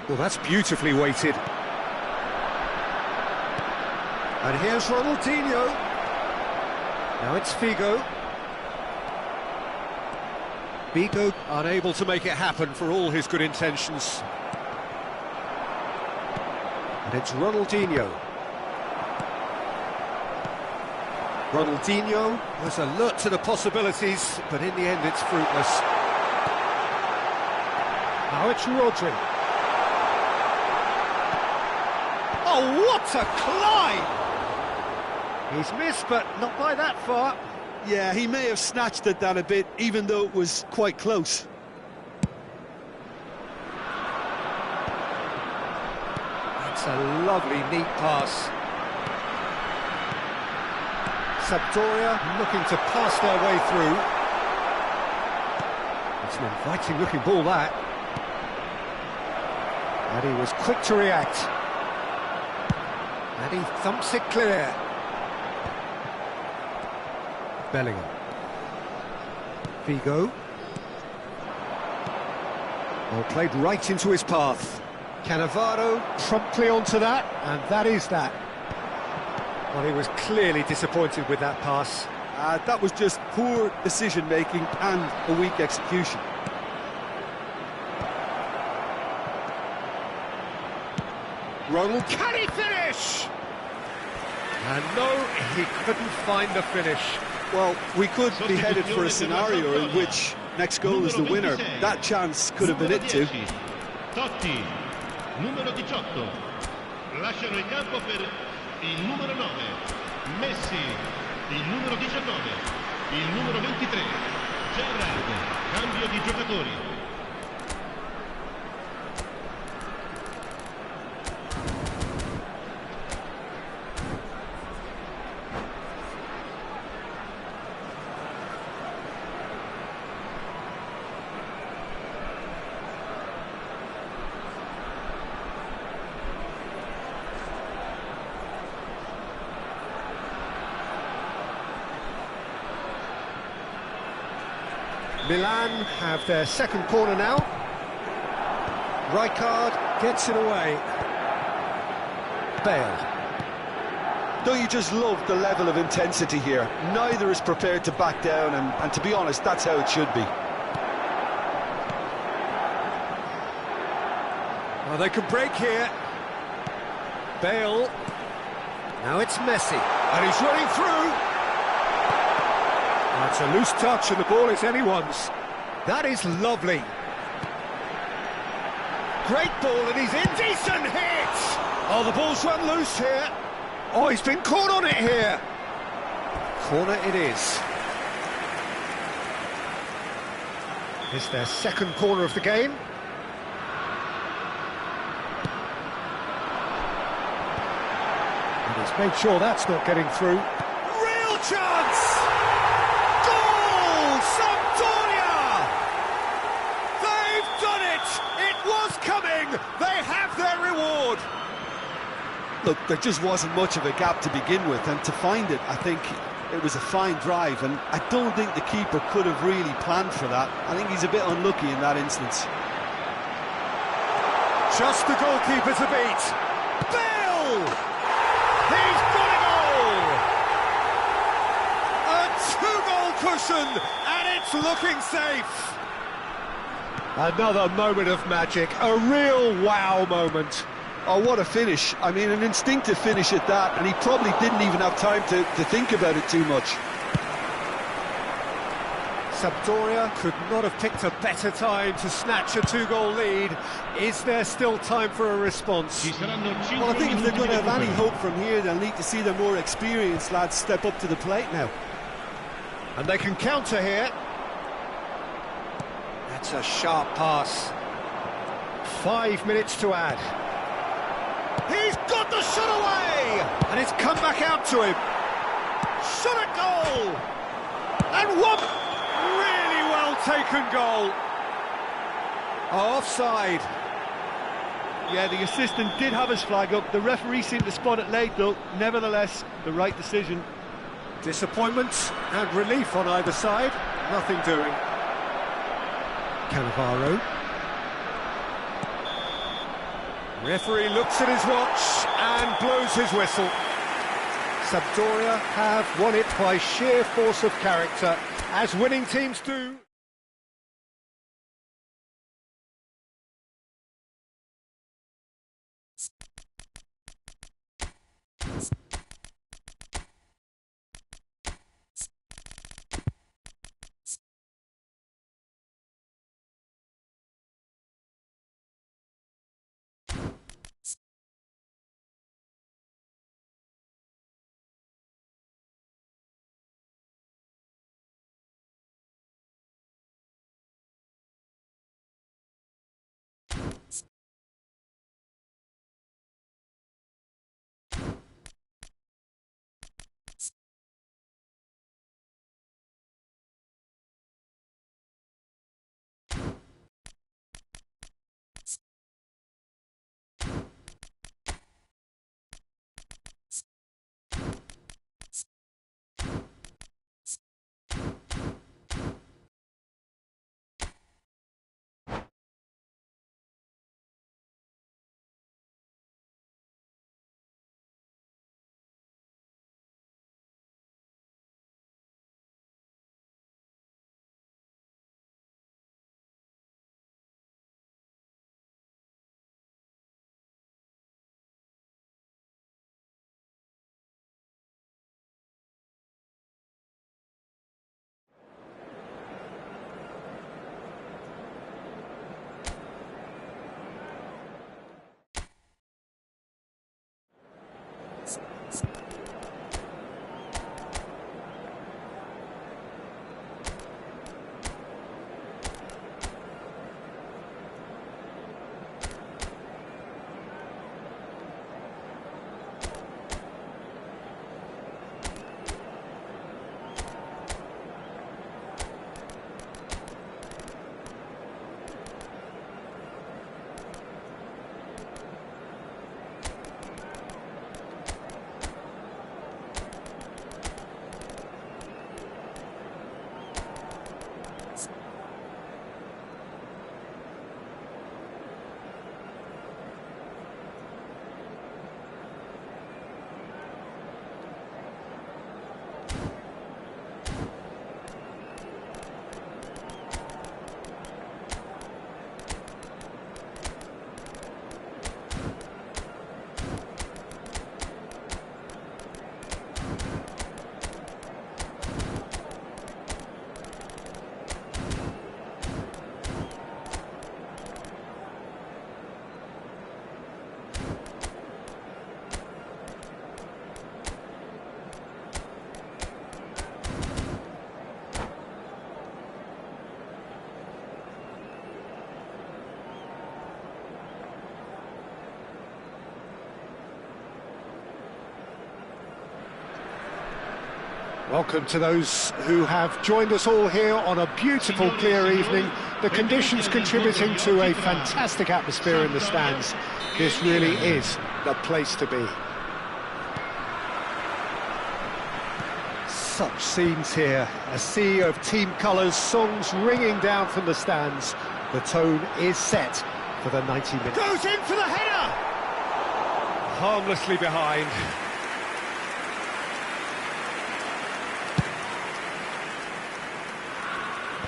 Well, that's beautifully weighted. And here's Ronaldinho. Now it's Figo. Figo unable to make it happen for all his good intentions. And it's Ronaldinho. Ronaldinho was alert to the possibilities, but in the end it's fruitless. Now it's Rodri. Oh, what a climb! He's missed, but not by that far. Yeah, he may have snatched at that a bit, even though it was quite close. That's a lovely, neat pass. Sampdoria looking to pass their way through. It's an inviting-looking ball, that. And he was quick to react. And he thumps it clear. Bellingham. Figo. Well, played right into his path. Cannavaro promptly onto that, and that is that. Well, he was clearly disappointed with that pass. That was just poor decision-making and a weak execution. Ronald, can he finish? And no, he couldn't find the finish. Well, we could be headed for a scenario in which next goal is the winner. That chance could have been it too. Totti, numero 18. Lasciano il campo per il numero 9. Messi, il numero 19. Il numero 23. Gerrard, cambio di giocatori. Milan have their second corner now. Rijkaard gets it away. Bale. Don't you just love the level of intensity here? Neither is prepared to back down, and to be honest, that's how it should be. Well, they can break here. Bale. Now it's Messi, and he's running through. That's a loose touch, and the ball is anyone's. That is lovely. Great ball, and he's in. Decent hit! Oh, the ball's run loose here. Oh, he's been caught on it here. Corner it is. It's their second corner of the game. And he's made sure that's not getting through. Real chance! They have their reward. Look, there just wasn't much of a gap to begin with, and to find it, I think it was a fine drive, and I don't think the keeper could have really planned for that. I think he's a bit unlucky in that instance. Just the goalkeeper to beat. Bale! He's got a goal! A 2-goal cushion, and it's looking safe. Another moment of magic, a real wow moment. Oh, what a finish. I mean, an instinctive finish at that, and he probably didn't even have time to think about it too much. Sampdoria could not have picked a better time to snatch a 2-goal lead. Is there still time for a response? Well, I think if they're going to have any hope from here, they'll need to see their more experienced lads step up to the plate now. And they can counter here. That's a sharp pass. 5 minutes to add. He's got the shot away! And it's come back out to him. Shot at goal! And one really well taken goal. Offside. Yeah, the assistant did have his flag up. The referee seemed to spot it late, though. Nevertheless, the right decision. Disappointment and relief on either side. Nothing doing. Cannavaro. Referee looks at his watch and blows his whistle. Sampdoria have won it by sheer force of character, as winning teams do. Welcome to those who have joined us all here on a beautiful, clear evening. The conditions contributing to a fantastic atmosphere in the stands. This really is the place to be. Such scenes here, a sea of team colours, songs ringing down from the stands. The tone is set for the 90 minutes. Goes in for the header! Harmlessly behind.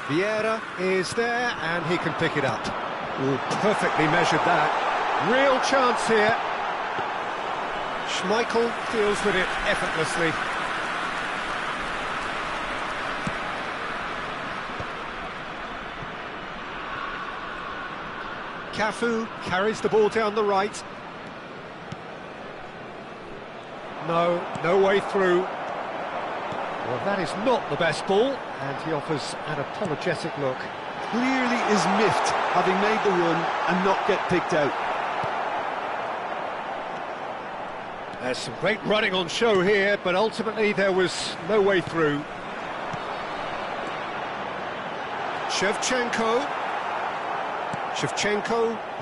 Vieira is there, and he can pick it up. Ooh, perfectly measured that. Real chance here. Schmeichel deals with it effortlessly. Cafu carries the ball down the right. No way through. Well, that is not the best ball, and he offers an apologetic look. Clearly is miffed, having made the run and not get picked out. There's some great running on show here, but ultimately there was no way through. Shevchenko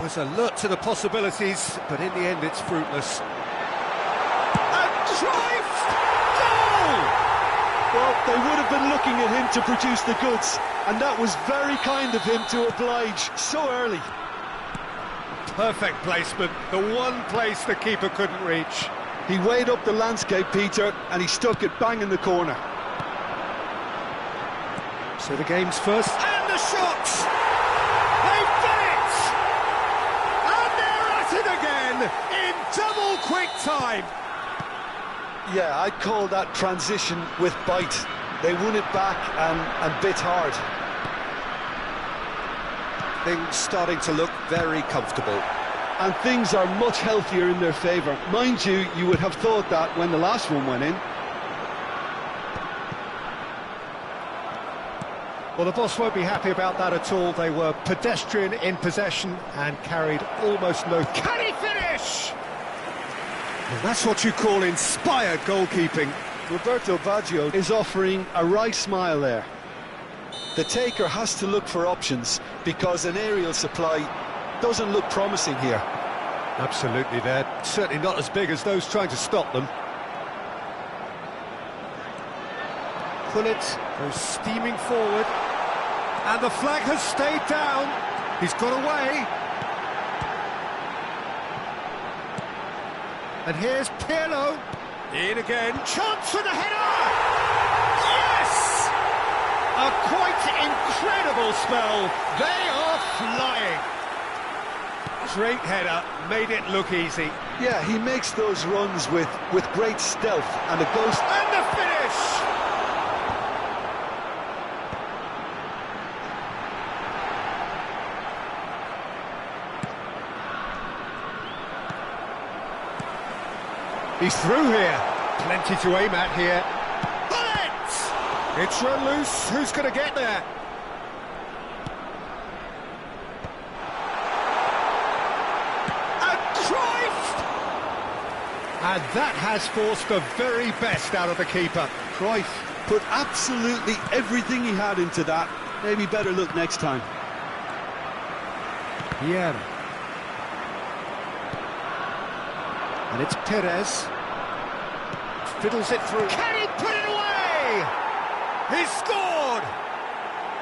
was alert to the possibilities, but in the end it's fruitless. Well, they would have been looking at him to produce the goods, and that was very kind of him to oblige so early. Perfect placement, the one place the keeper couldn't reach. He weighed up the landscape, Peter, and he stuck it bang in the corner. So the game's first, and the shots! They've done it! And they're at it again, in double quick time! Yeah, I'd call that transition with bite. They won it back and bit hard. Things starting to look very comfortable. And things are much healthier in their favour. Mind you, you would have thought that when the last one went in. Well, the boss won't be happy about that at all. They were pedestrian in possession and carried almost no... Can he finish? Well, that's what you call inspired goalkeeping. Roberto Baggio is offering a right smile there. The taker has to look for options because an aerial supply doesn't look promising here. Absolutely, they're certainly not as big as those trying to stop them. Gullit goes steaming forward, and the flag has stayed down. He's got away. And here's Pirlo, in again, chance for the header! Yes! A quite incredible spell, they are flying. Great header, made it look easy. Yeah, he makes those runs with great stealth, and it goes... And the finish! He's through here. Plenty to aim at here. Bullet! It's run loose. Who's going to get there? And Cruyff! And that has forced the very best out of the keeper. Cruyff put absolutely everything he had into that. Maybe better look next time. Vieira. And it's Perez. Fiddles it through. Can he put it away? He scored!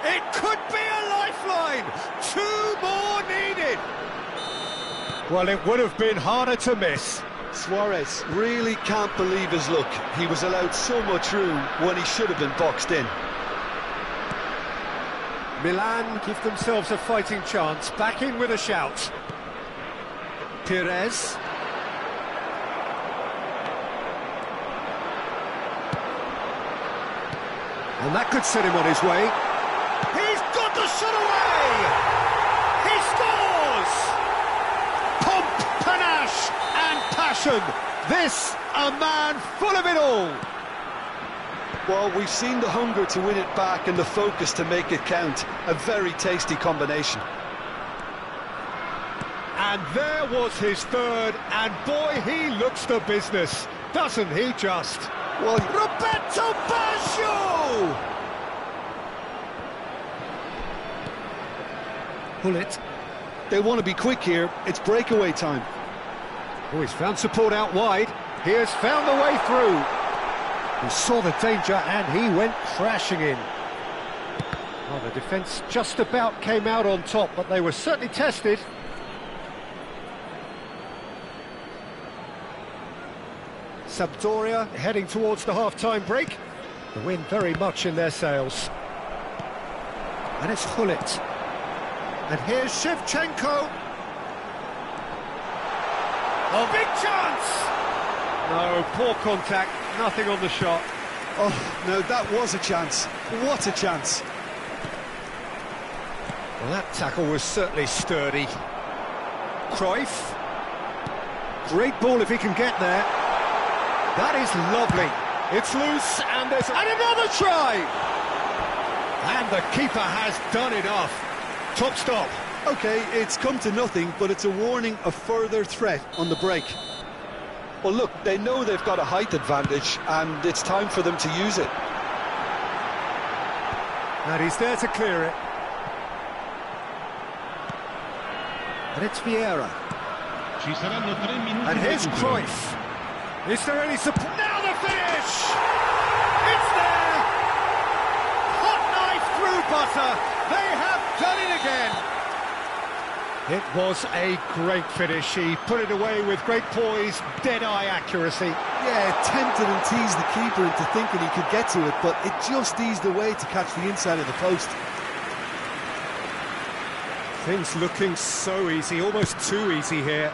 It could be a lifeline! 2 more needed! Well, it would have been harder to miss. Suarez really can't believe his luck. He was allowed so much room when he should have been boxed in. Milan give themselves a fighting chance. Back in with a shout. Perez. And that could set him on his way. He's got the shot away! He scores! Pomp, panache and passion. This, a man full of it all. Well, we've seen the hunger to win it back and the focus to make it count. A very tasty combination. And there was his third, and boy, he looks the business, doesn't he just? Well, Roberto Baggio! Bullet. They want to be quick here. It's breakaway time. Oh, he's found support out wide. He has found the way through. He saw the danger and he went crashing in. Well, the defence just about came out on top, but they were certainly tested. Sampdoria heading towards the half-time break. The wind very much in their sails. And it's Hullet. And here's Shevchenko. Oh, big chance! No, poor contact, nothing on the shot. Oh, no, that was a chance. What a chance. Well, that tackle was certainly sturdy. Cruyff. Great ball if he can get there. That is lovely. It's loose and there's... And another try! And the keeper has done enough. Top stop. OK, it's come to nothing, but it's a warning of further threat on the break. Well, look, they know they've got a height advantage, and it's time for them to use it. And he's there to clear it. And it's Vieira. And here's Cruyff. Is there any support? Now the finish! It's there! Hot knife through butter. They have done it again. It was a great finish. He put it away with great poise, dead-eye accuracy. Yeah, tempted and teased the keeper into thinking he could get to it, but it just eased away to catch the inside of the post. Things looking so easy, almost too easy here.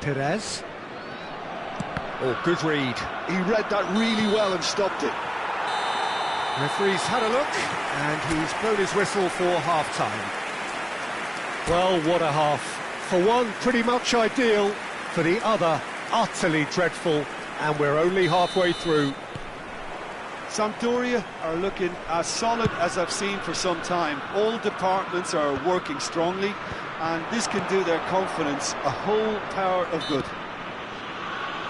Perez. Oh, good read. He read that really well and stopped it. Referee's had a look, and he's blown his whistle for half-time. Well, what a half. For one, pretty much ideal. For the other, utterly dreadful. And we're only halfway through. Sampdoria are looking as solid as I've seen for some time. All departments are working strongly, and this can do their confidence a whole tower of good.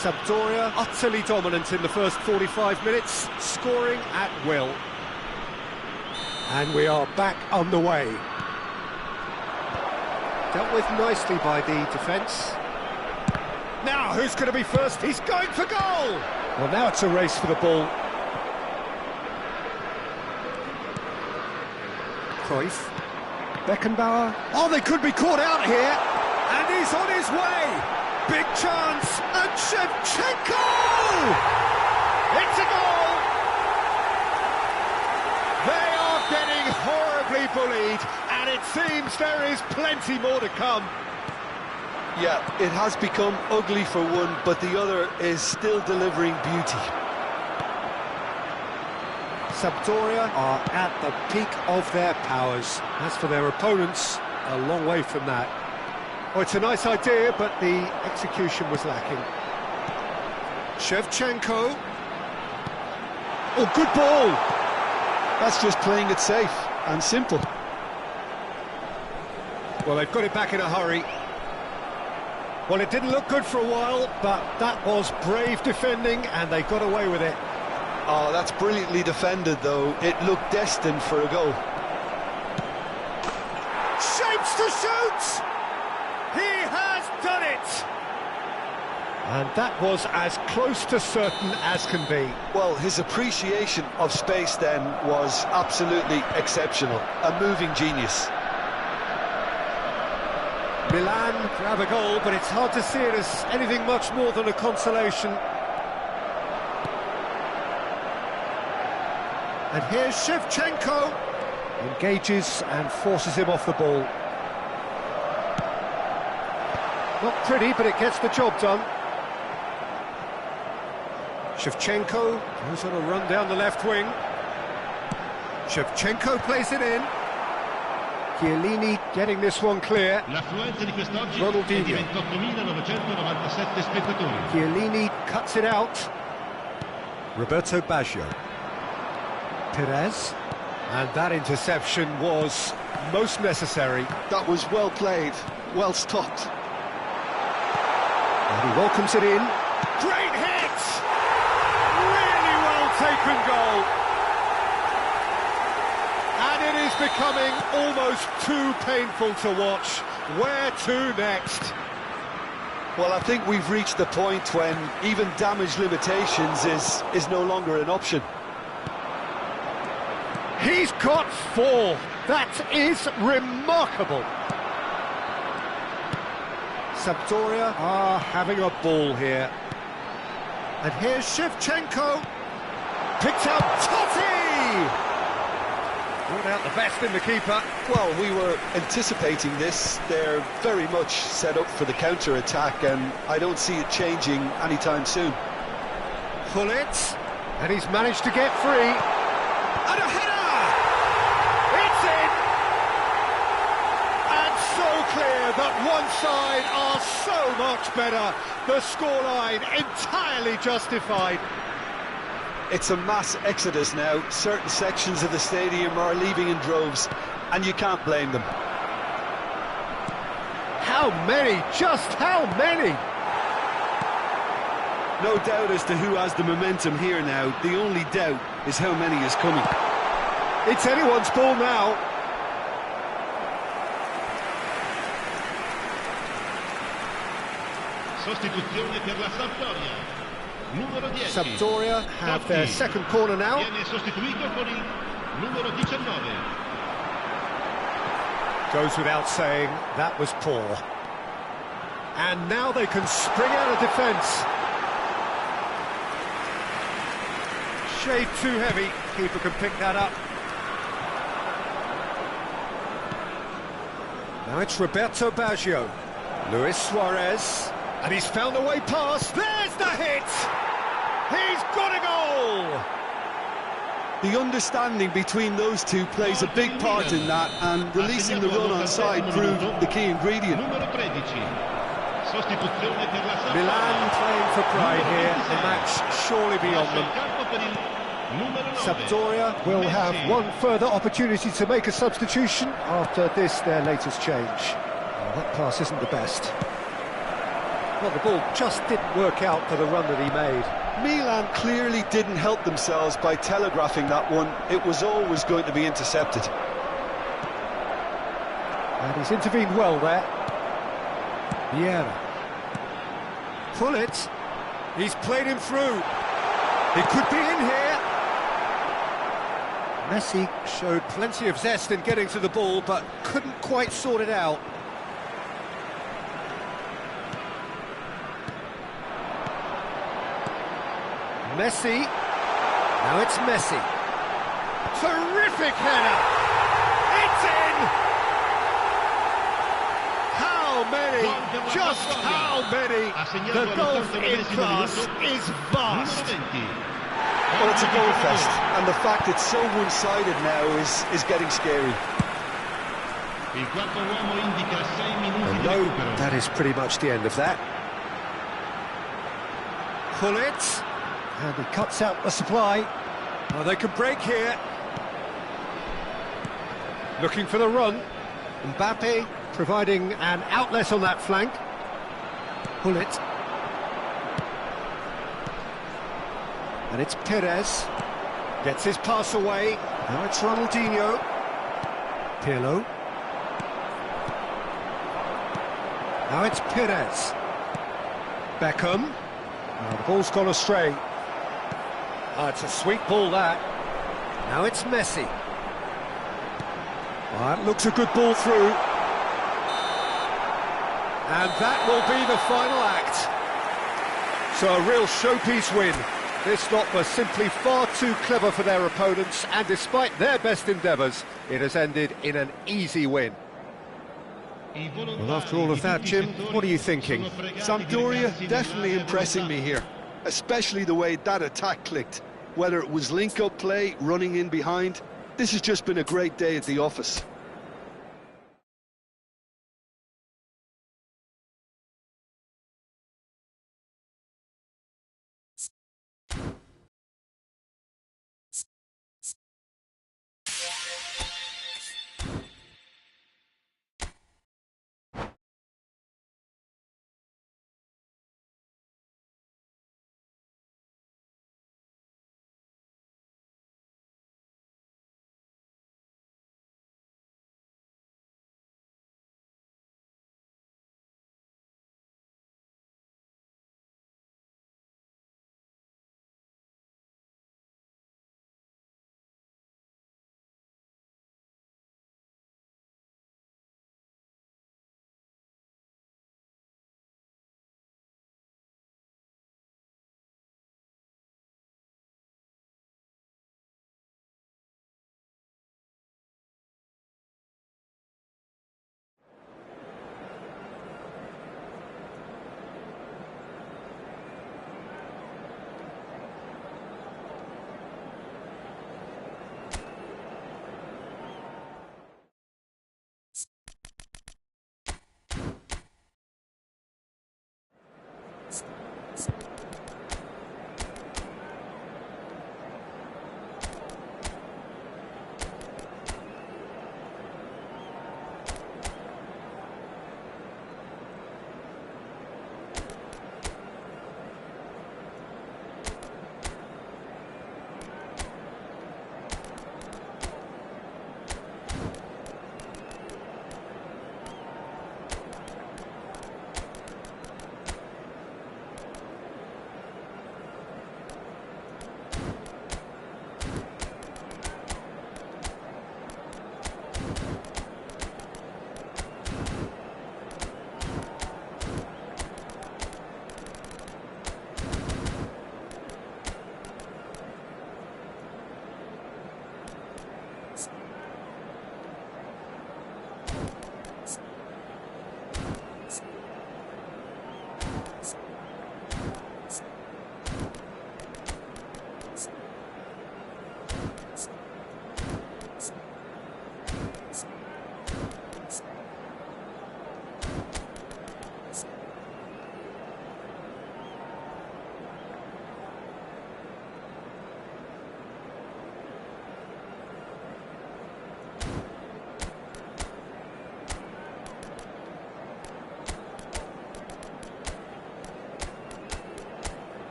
Sampdoria utterly dominant in the first 45 minutes, scoring at will. And we are back on the way. Dealt with nicely by the defence. Now, who's going to be first? He's going for goal! Well, now it's a race for the ball. Cruyff. Beckenbauer. Oh, they could be caught out here. And he's on his way. Big chance. And Shevchenko! It's a goal! They are getting horribly bullied. And it seems there is plenty more to come. Yeah, it has become ugly for one, but the other is still delivering beauty. Sampdoria are at the peak of their powers. As for their opponents, a long way from that. Oh, it's a nice idea, but the execution was lacking. Shevchenko. Oh, good ball. That's just playing it safe and simple. Well, they've got it back in a hurry. Well, it didn't look good for a while, but that was brave defending, and they got away with it. Oh, that's brilliantly defended, though. It looked destined for a goal. Shapes to shoot! He has done it! And that was as close to certain as can be. Well, his appreciation of space then was absolutely exceptional. A moving genius. Milan grab a goal, but it's hard to see it as anything much more than a consolation. And here's Shevchenko. Engages and forces him off the ball. Not pretty, but it gets the job done. Shevchenko goes on a run down the left wing. Shevchenko plays it in. Chiellini getting this one clear. L'affluenza di quest'oggi è Ronaldinho. di 28.997 spettatori. Chiellini cuts it out. Roberto Baggio. Perez. And that interception was most necessary. That was well played, well stopped. And he welcomes it in. Great hit! Really well taken goal. And it is becoming almost too painful to watch. Where to next? Well, I think we've reached the point when even damage limitations is no longer an option. He's got 4. That is remarkable. Sampdoria are having a ball here. And here's Shevchenko. Picked up Totti! Brought out the best in the keeper. Well, we were anticipating this. They're very much set up for the counter-attack, and I don't see it changing anytime soon. Pullet, and he's managed to get free. And a header! It's in! And so clear that one side are so much better. The scoreline entirely justified. It's a mass exodus now. Certain sections of the stadium are leaving in droves, and you can't blame them. How many? Just how many? No doubt as to who has the momentum here now. The only doubt is how many is coming. It's anyone's ball now. Sostituzione per la Sampdoria. Numero 10. Sampdoria have their second corner now. Viene sostituito con il numero 19. Goes without saying, that was poor. And now they can spring out of defence. Shade too heavy, keeper can pick that up. Now it's Roberto Baggio. Luis Suarez. And he's found a way past. There's the hit! He's got a goal! The understanding between those two plays a big part in that, and releasing the run on side proved the key ingredient. Numero 13. Sostituzione per la Sampdoria. Milan playing for pride here, the match surely beyond them. Sampdoria will have one further opportunity to make a substitution after this, their latest change. Well, that pass isn't the best. Well, the ball just didn't work out for the run that he made. Milan clearly didn't help themselves by telegraphing that one. It was always going to be intercepted. And he's intervened well there. Vieira. Pull it. He's played him through. He could be in here. Messi showed plenty of zest in getting to the ball, but couldn't quite sort it out. Messi. Now it's Messi. Terrific header. It's in. How many? Just how many? The gulf in class is vast. Well, it's a goal fest, and the fact it's so one-sided now is getting scary. And no, that is pretty much the end of that. pull it, and he cuts out the supply. Well, they can break here. Looking for the run. Mbappe providing an outlet on that flank. Pull it. And it's Perez. Gets his pass away. Now it's Ronaldinho. Pirlo. Now it's Perez. Beckham. Now the ball's gone astray. It's a sweet ball, that. Now it's Messi. It looks a good ball through. And that will be the final act. So a real showpiece win. This lot was simply far too clever for their opponents, and despite their best endeavours, it has ended in an easy win. Well, after all of that, Jim, what are you thinking? Sampdoria definitely impressing me here, especially the way that attack clicked. Whether it was link-up play, running in behind, this has just been a great day at the office.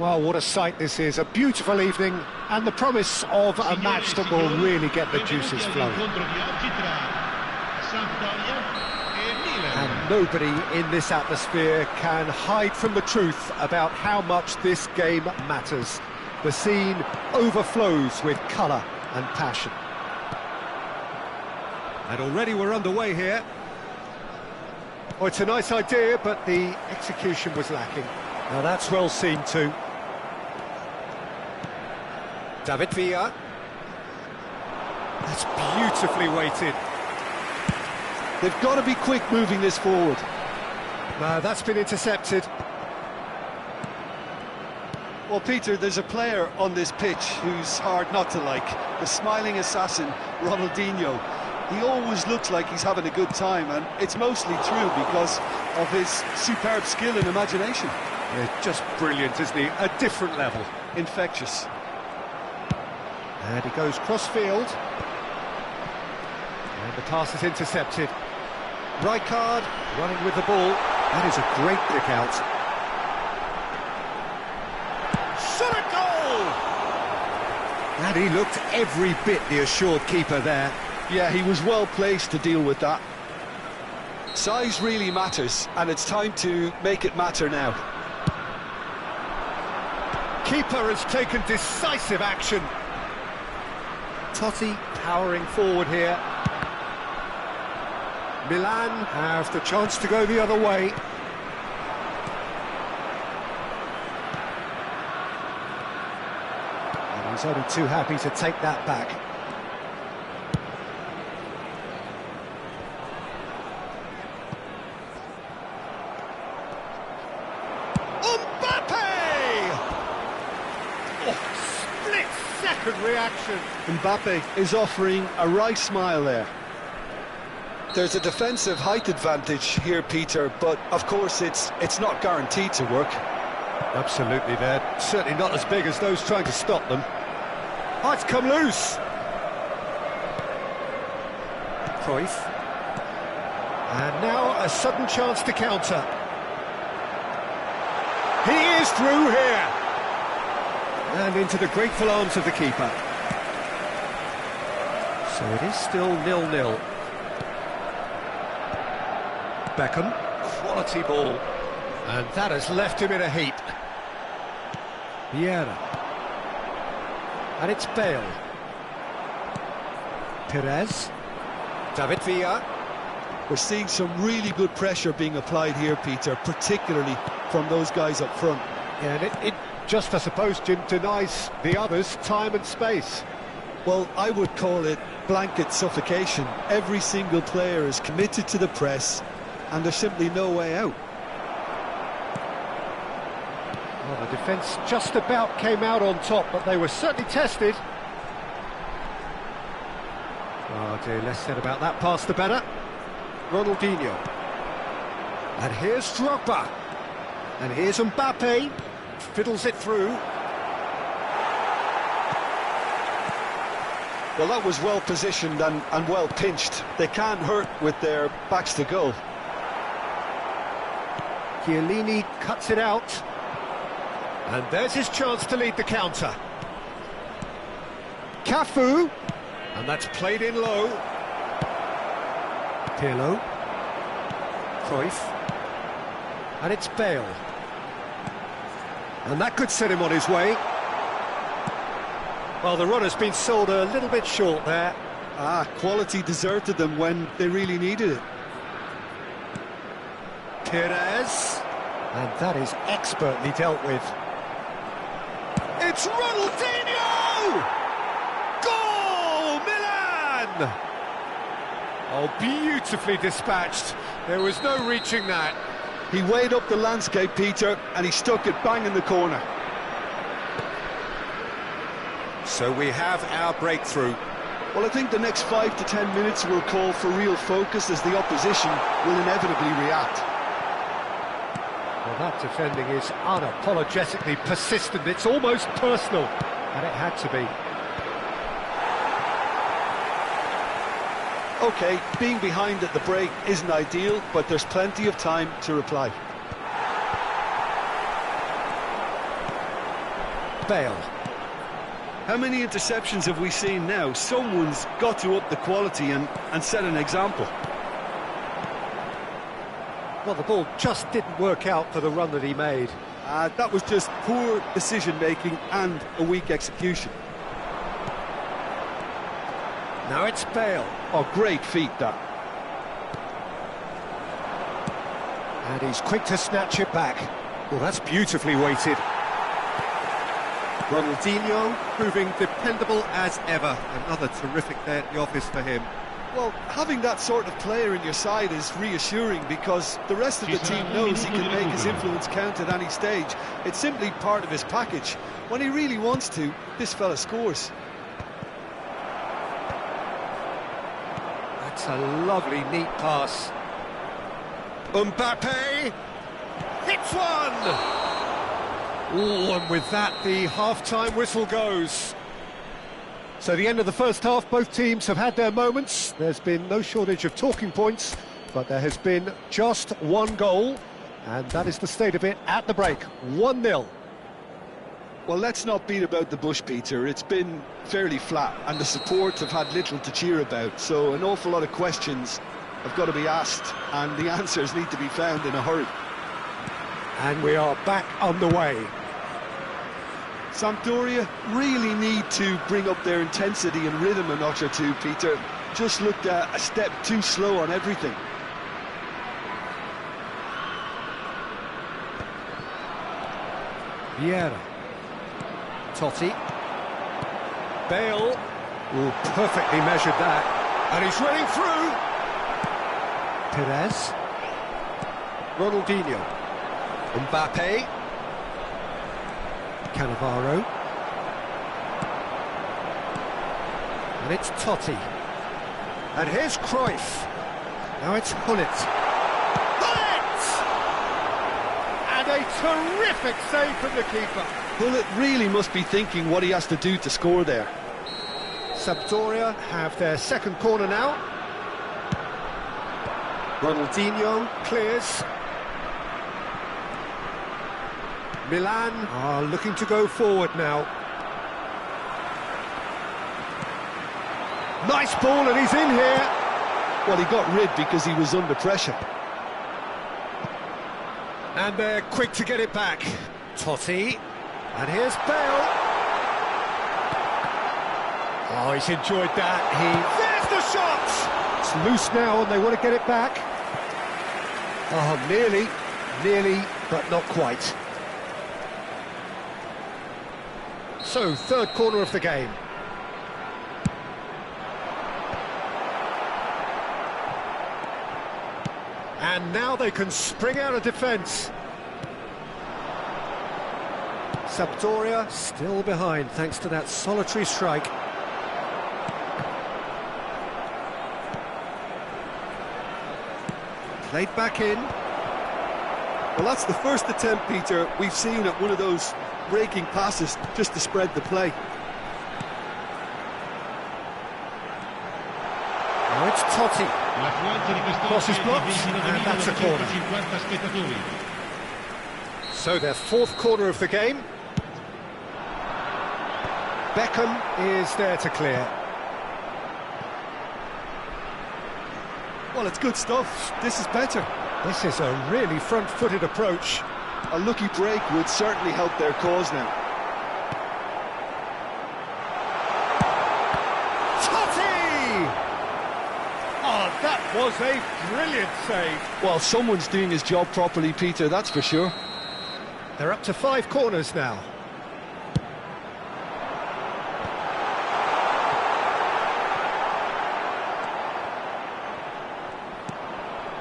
Well, what a sight this is, a beautiful evening, and the promise of a match that will really get the juices flowing. And nobody in this atmosphere can hide from the truth about how much this game matters. The scene overflows with colour and passion. And already we're underway here. Oh, it's a nice idea, but the execution was lacking. Now that's well seen too. David Villa. That's beautifully weighted. They've got to be quick moving this forward. No, that's been intercepted. Well, Peter, there's a player on this pitch who's hard not to like. The smiling assassin, Ronaldinho. He always looks like he's having a good time, and it's mostly true because of his superb skill and imagination. Yeah, just brilliant, isn't he? A different level. Infectious. And he goes cross-field. And the pass is intercepted. Rijkaard running with the ball. That is a great pick out. Shot a goal! And he looked every bit the assured keeper there. Yeah, he was well placed to deal with that. Size really matters, and it's time to make it matter now. Keeper has taken decisive action. Totti powering forward here. Milan have the chance to go the other way. And he's only too happy to take that back. Split-second reaction. Mbappe is offering a wry smile there. There's a defensive height advantage here, Peter, but of course it's not guaranteed to work. Absolutely, they're certainly not as big as those trying to stop them. Oh, it's come loose. Cruyff. And now a sudden chance to counter. He is through here. And into the grateful arms of the keeper. So it is still 0-0. Beckham, quality ball. And that has left him in a heap. Vieira. And it's Bale. Perez. David Villa. We're seeing some really good pressure being applied here, Peter, particularly from those guys up front. Yeah, and it just, I suppose, Jim, denies the others time and space. Well, I would call it blanket suffocation. Every single player is committed to the press, and there's simply no way out. Well, the defence just about came out on top, but they were certainly tested. Oh dear, less said about that pass the better. Ronaldinho. And here's Drogba. And here's Mbappe. Fiddles it through. Well, that was well positioned and well pinched. They can't hurt with their backs to goal. Chiellini cuts it out. And there's his chance to lead the counter. Cafu. And that's played in low. Pirlo. Cruyff. And it's Bale. And that could set him on his way. Well, the run has been sold a little bit short there. Quality deserted them when they really needed it. Perez. And that is expertly dealt with. It's Ronaldinho! Goal! Milan! Oh, beautifully dispatched. There was no reaching that. He weighed up the landscape, Peter, and he stuck it bang in the corner. So we have our breakthrough. Well, I think the next 5 to 10 minutes will call for real focus as the opposition will inevitably react. Well, that defending is unapologetically persistent. It's almost personal, and it had to be. OK, being behind at the break isn't ideal, but there's plenty of time to reply. Bale. How many interceptions have we seen now? Someone's got to up the quality and set an example. Well, the ball just didn't work out for the run that he made. That was just poor decision-making and a weak execution. Now it's Bale. Oh, great feat, that. And he's quick to snatch it back. Well, that's beautifully weighted. Ronaldinho proving dependable as ever. Another terrific day at the office for him. Well, having that sort of player in your side is reassuring because the rest of the team knows he can make his influence count at any stage. It's simply part of his package. When he really wants to, this fella scores. That's a lovely, neat pass. Mbappe hits one! Oh, and with that, the half-time whistle goes. So the end of the first half, both teams have had their moments. There's been no shortage of talking points, but there has been just one goal, and that is the state of it at the break, 1-0. Well, let's not beat about the bush, Peter. It's been fairly flat, and the support have had little to cheer about, so an awful lot of questions have got to be asked, and the answers need to be found in a hurry. And we are back underway. Sampdoria really need to bring up their intensity and rhythm a notch or two, Peter. Just looked a step too slow on everything. Vieira. Totti. Bale. Oh, perfectly measured that. And he's running through. Perez. Ronaldinho. Mbappe. Cannavaro. And it's Totti. And here's Cruyff. Now it's Gullit. Gullit! And a terrific save from the keeper. Gullit really must be thinking what he has to do to score there. Sampdoria have their second corner now. Ronaldinho clears. Milan are looking to go forward now. Nice ball, and he's in here. Well, he got rid because he was under pressure. And they're quick to get it back. Totti. And here's Bale. Oh, he's enjoyed that. There's the shot! It's loose now, and they want to get it back. Oh, nearly, but not quite. So, third corner of the game. And now they can spring out of defence. Sampdoria still behind thanks to that solitary strike. Played back in. Well, that's the first attempt, Peter, we've seen at one of those raking passes just to spread the play. Now it's Totti. Cross is blocked, and that's a corner. So their fourth corner of the game. Beckham is there to clear. Well, it's good stuff. This is better. This is a really front-footed approach. A lucky break would certainly help their cause now. Totti! Oh, that was a brilliant save. Well, someone's doing his job properly, Peter, that's for sure. They're up to 5 corners now.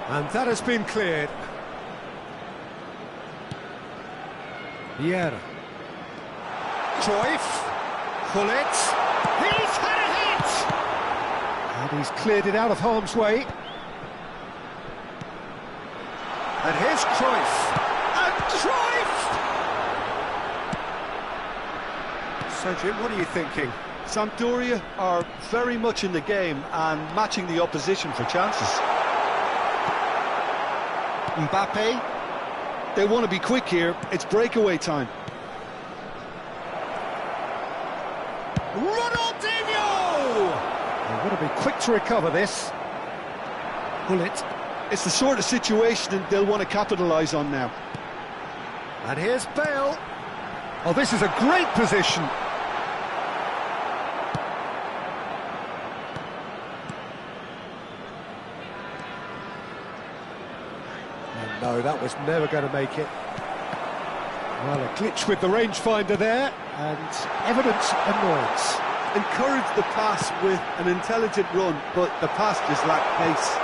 And that has been cleared. Vieira. Cruyff. Gullit. He's had a hit! And he's cleared it out of harm's way. And here's Cruyff. And Cruyff! So, Jim, what are you thinking? Sampdoria are very much in the game and matching the opposition for chances. Mbappe, they want to be quick here, it's breakaway time. Ronaldinho! They want to be quick to recover this. Gullit. It's the sort of situation they'll want to capitalise on now. And here's Bale. Oh, this is a great position. No, that was never going to make it. Well, a glitch with the rangefinder there, and evident annoyance. encouraged the pass with an intelligent run, but the pass just lacked pace.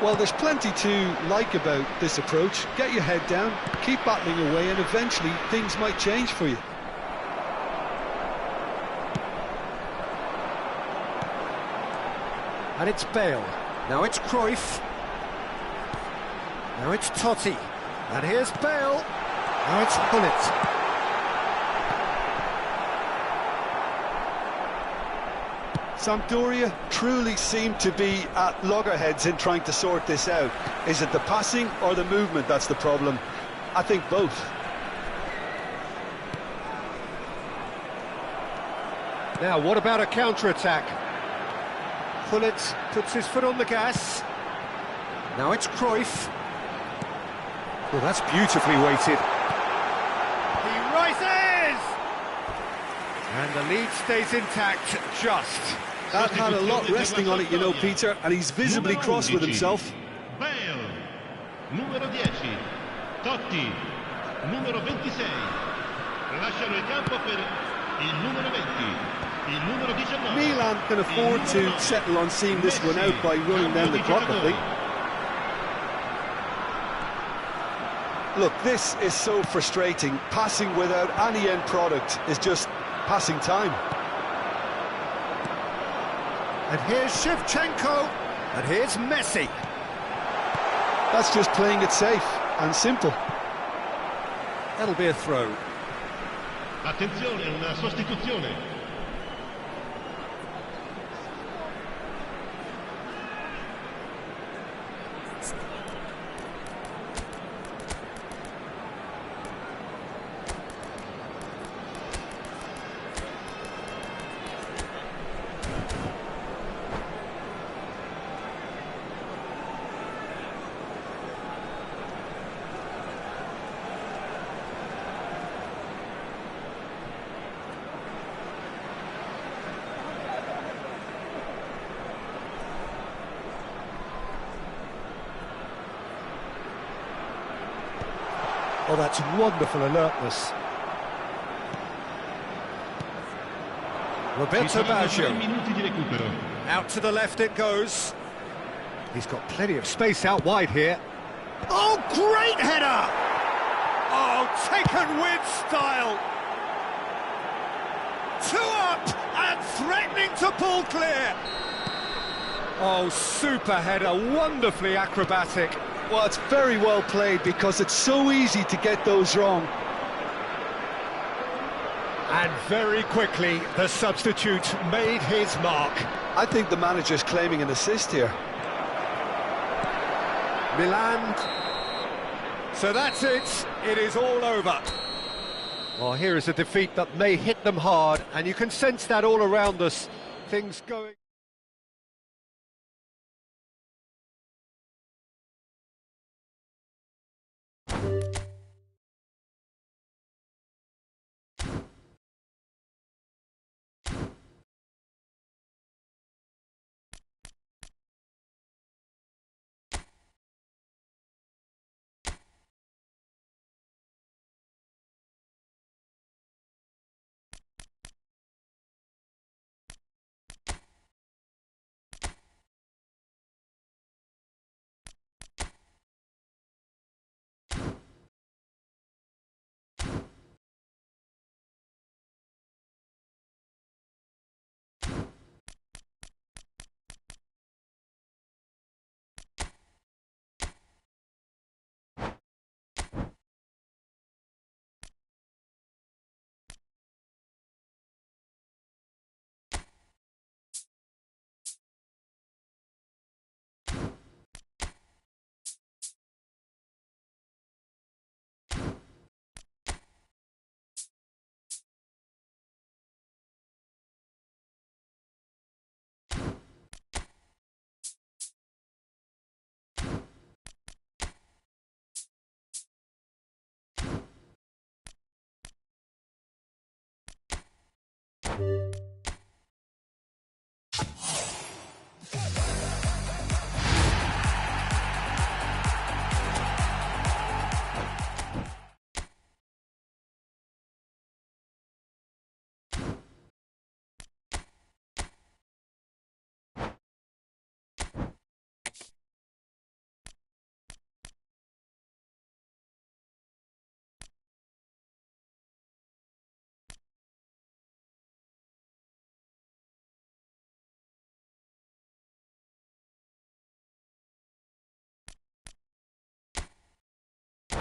Well, there's plenty to like about this approach. Get your head down, keep battling away, and eventually things might change for you. And it's Bale. Now it's Cruyff. Now it's Totti. And here's Bale. Now it's Gullit. Sampdoria truly seem to be at loggerheads in trying to sort this out. Is it the passing or the movement that's the problem? I think both. Now, what about a counter-attack? Gullit puts his foot on the gas. Now it's Cruyff. Well, that's beautifully weighted. He rises! And the lead stays intact, just. That had a lot resting on it, you know, Peter, and he's visibly cross with himself. Bale, numero 10, Totti, numero 26, lasciano il campo per il numero 20, il numero 19. Milan can afford to settle on seeing this one out by running down the clock, I think. Look, this is so frustrating. Passing without any end product is just passing time. And here's Shevchenko. And here's Messi. That's just playing it safe and simple. That'll be a throw. Attenzione, una sostituzione. Oh, that's wonderful alertness. Roberto Baggio. Out to the left it goes. He's got plenty of space out wide here. Oh, great header! Oh, taken with style. 2 up and threatening to pull clear. Oh, super header, wonderfully acrobatic. Well, it's very well played because it's so easy to get those wrong. And very quickly, the substitute made his mark. I think the manager's claiming an assist here. Milan. So that's it. It is all over. Well, here is a defeat that may hit them hard, and you can sense that all around us. Things going...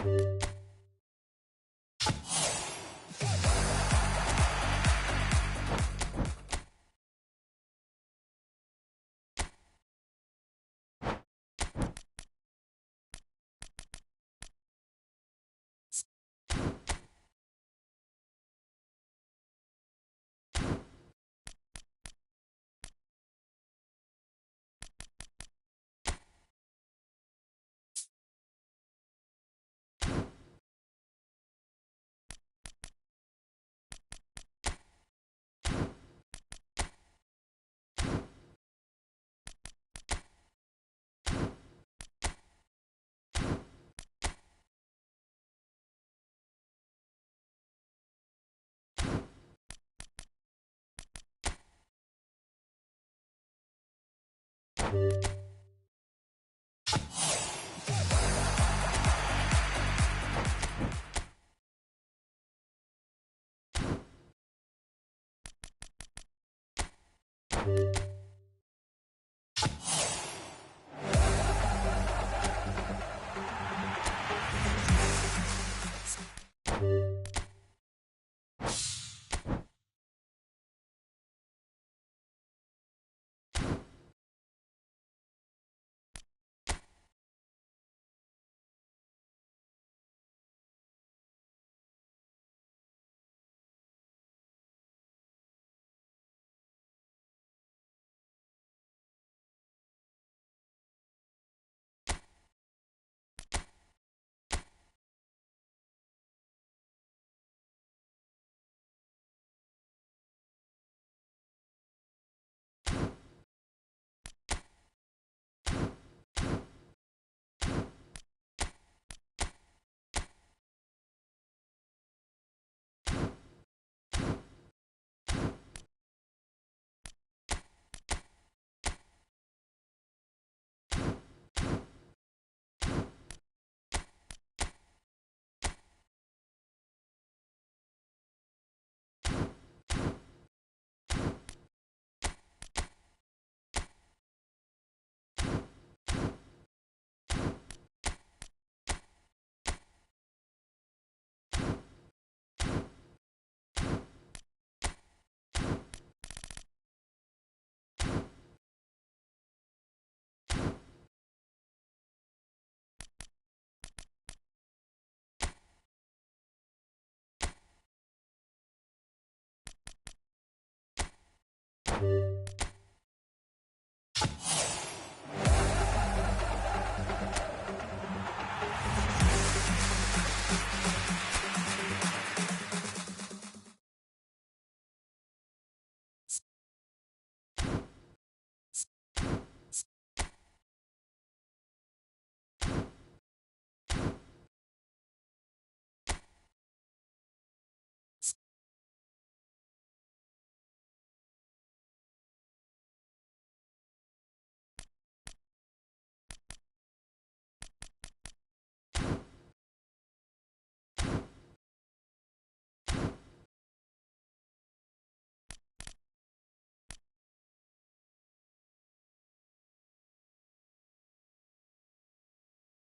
you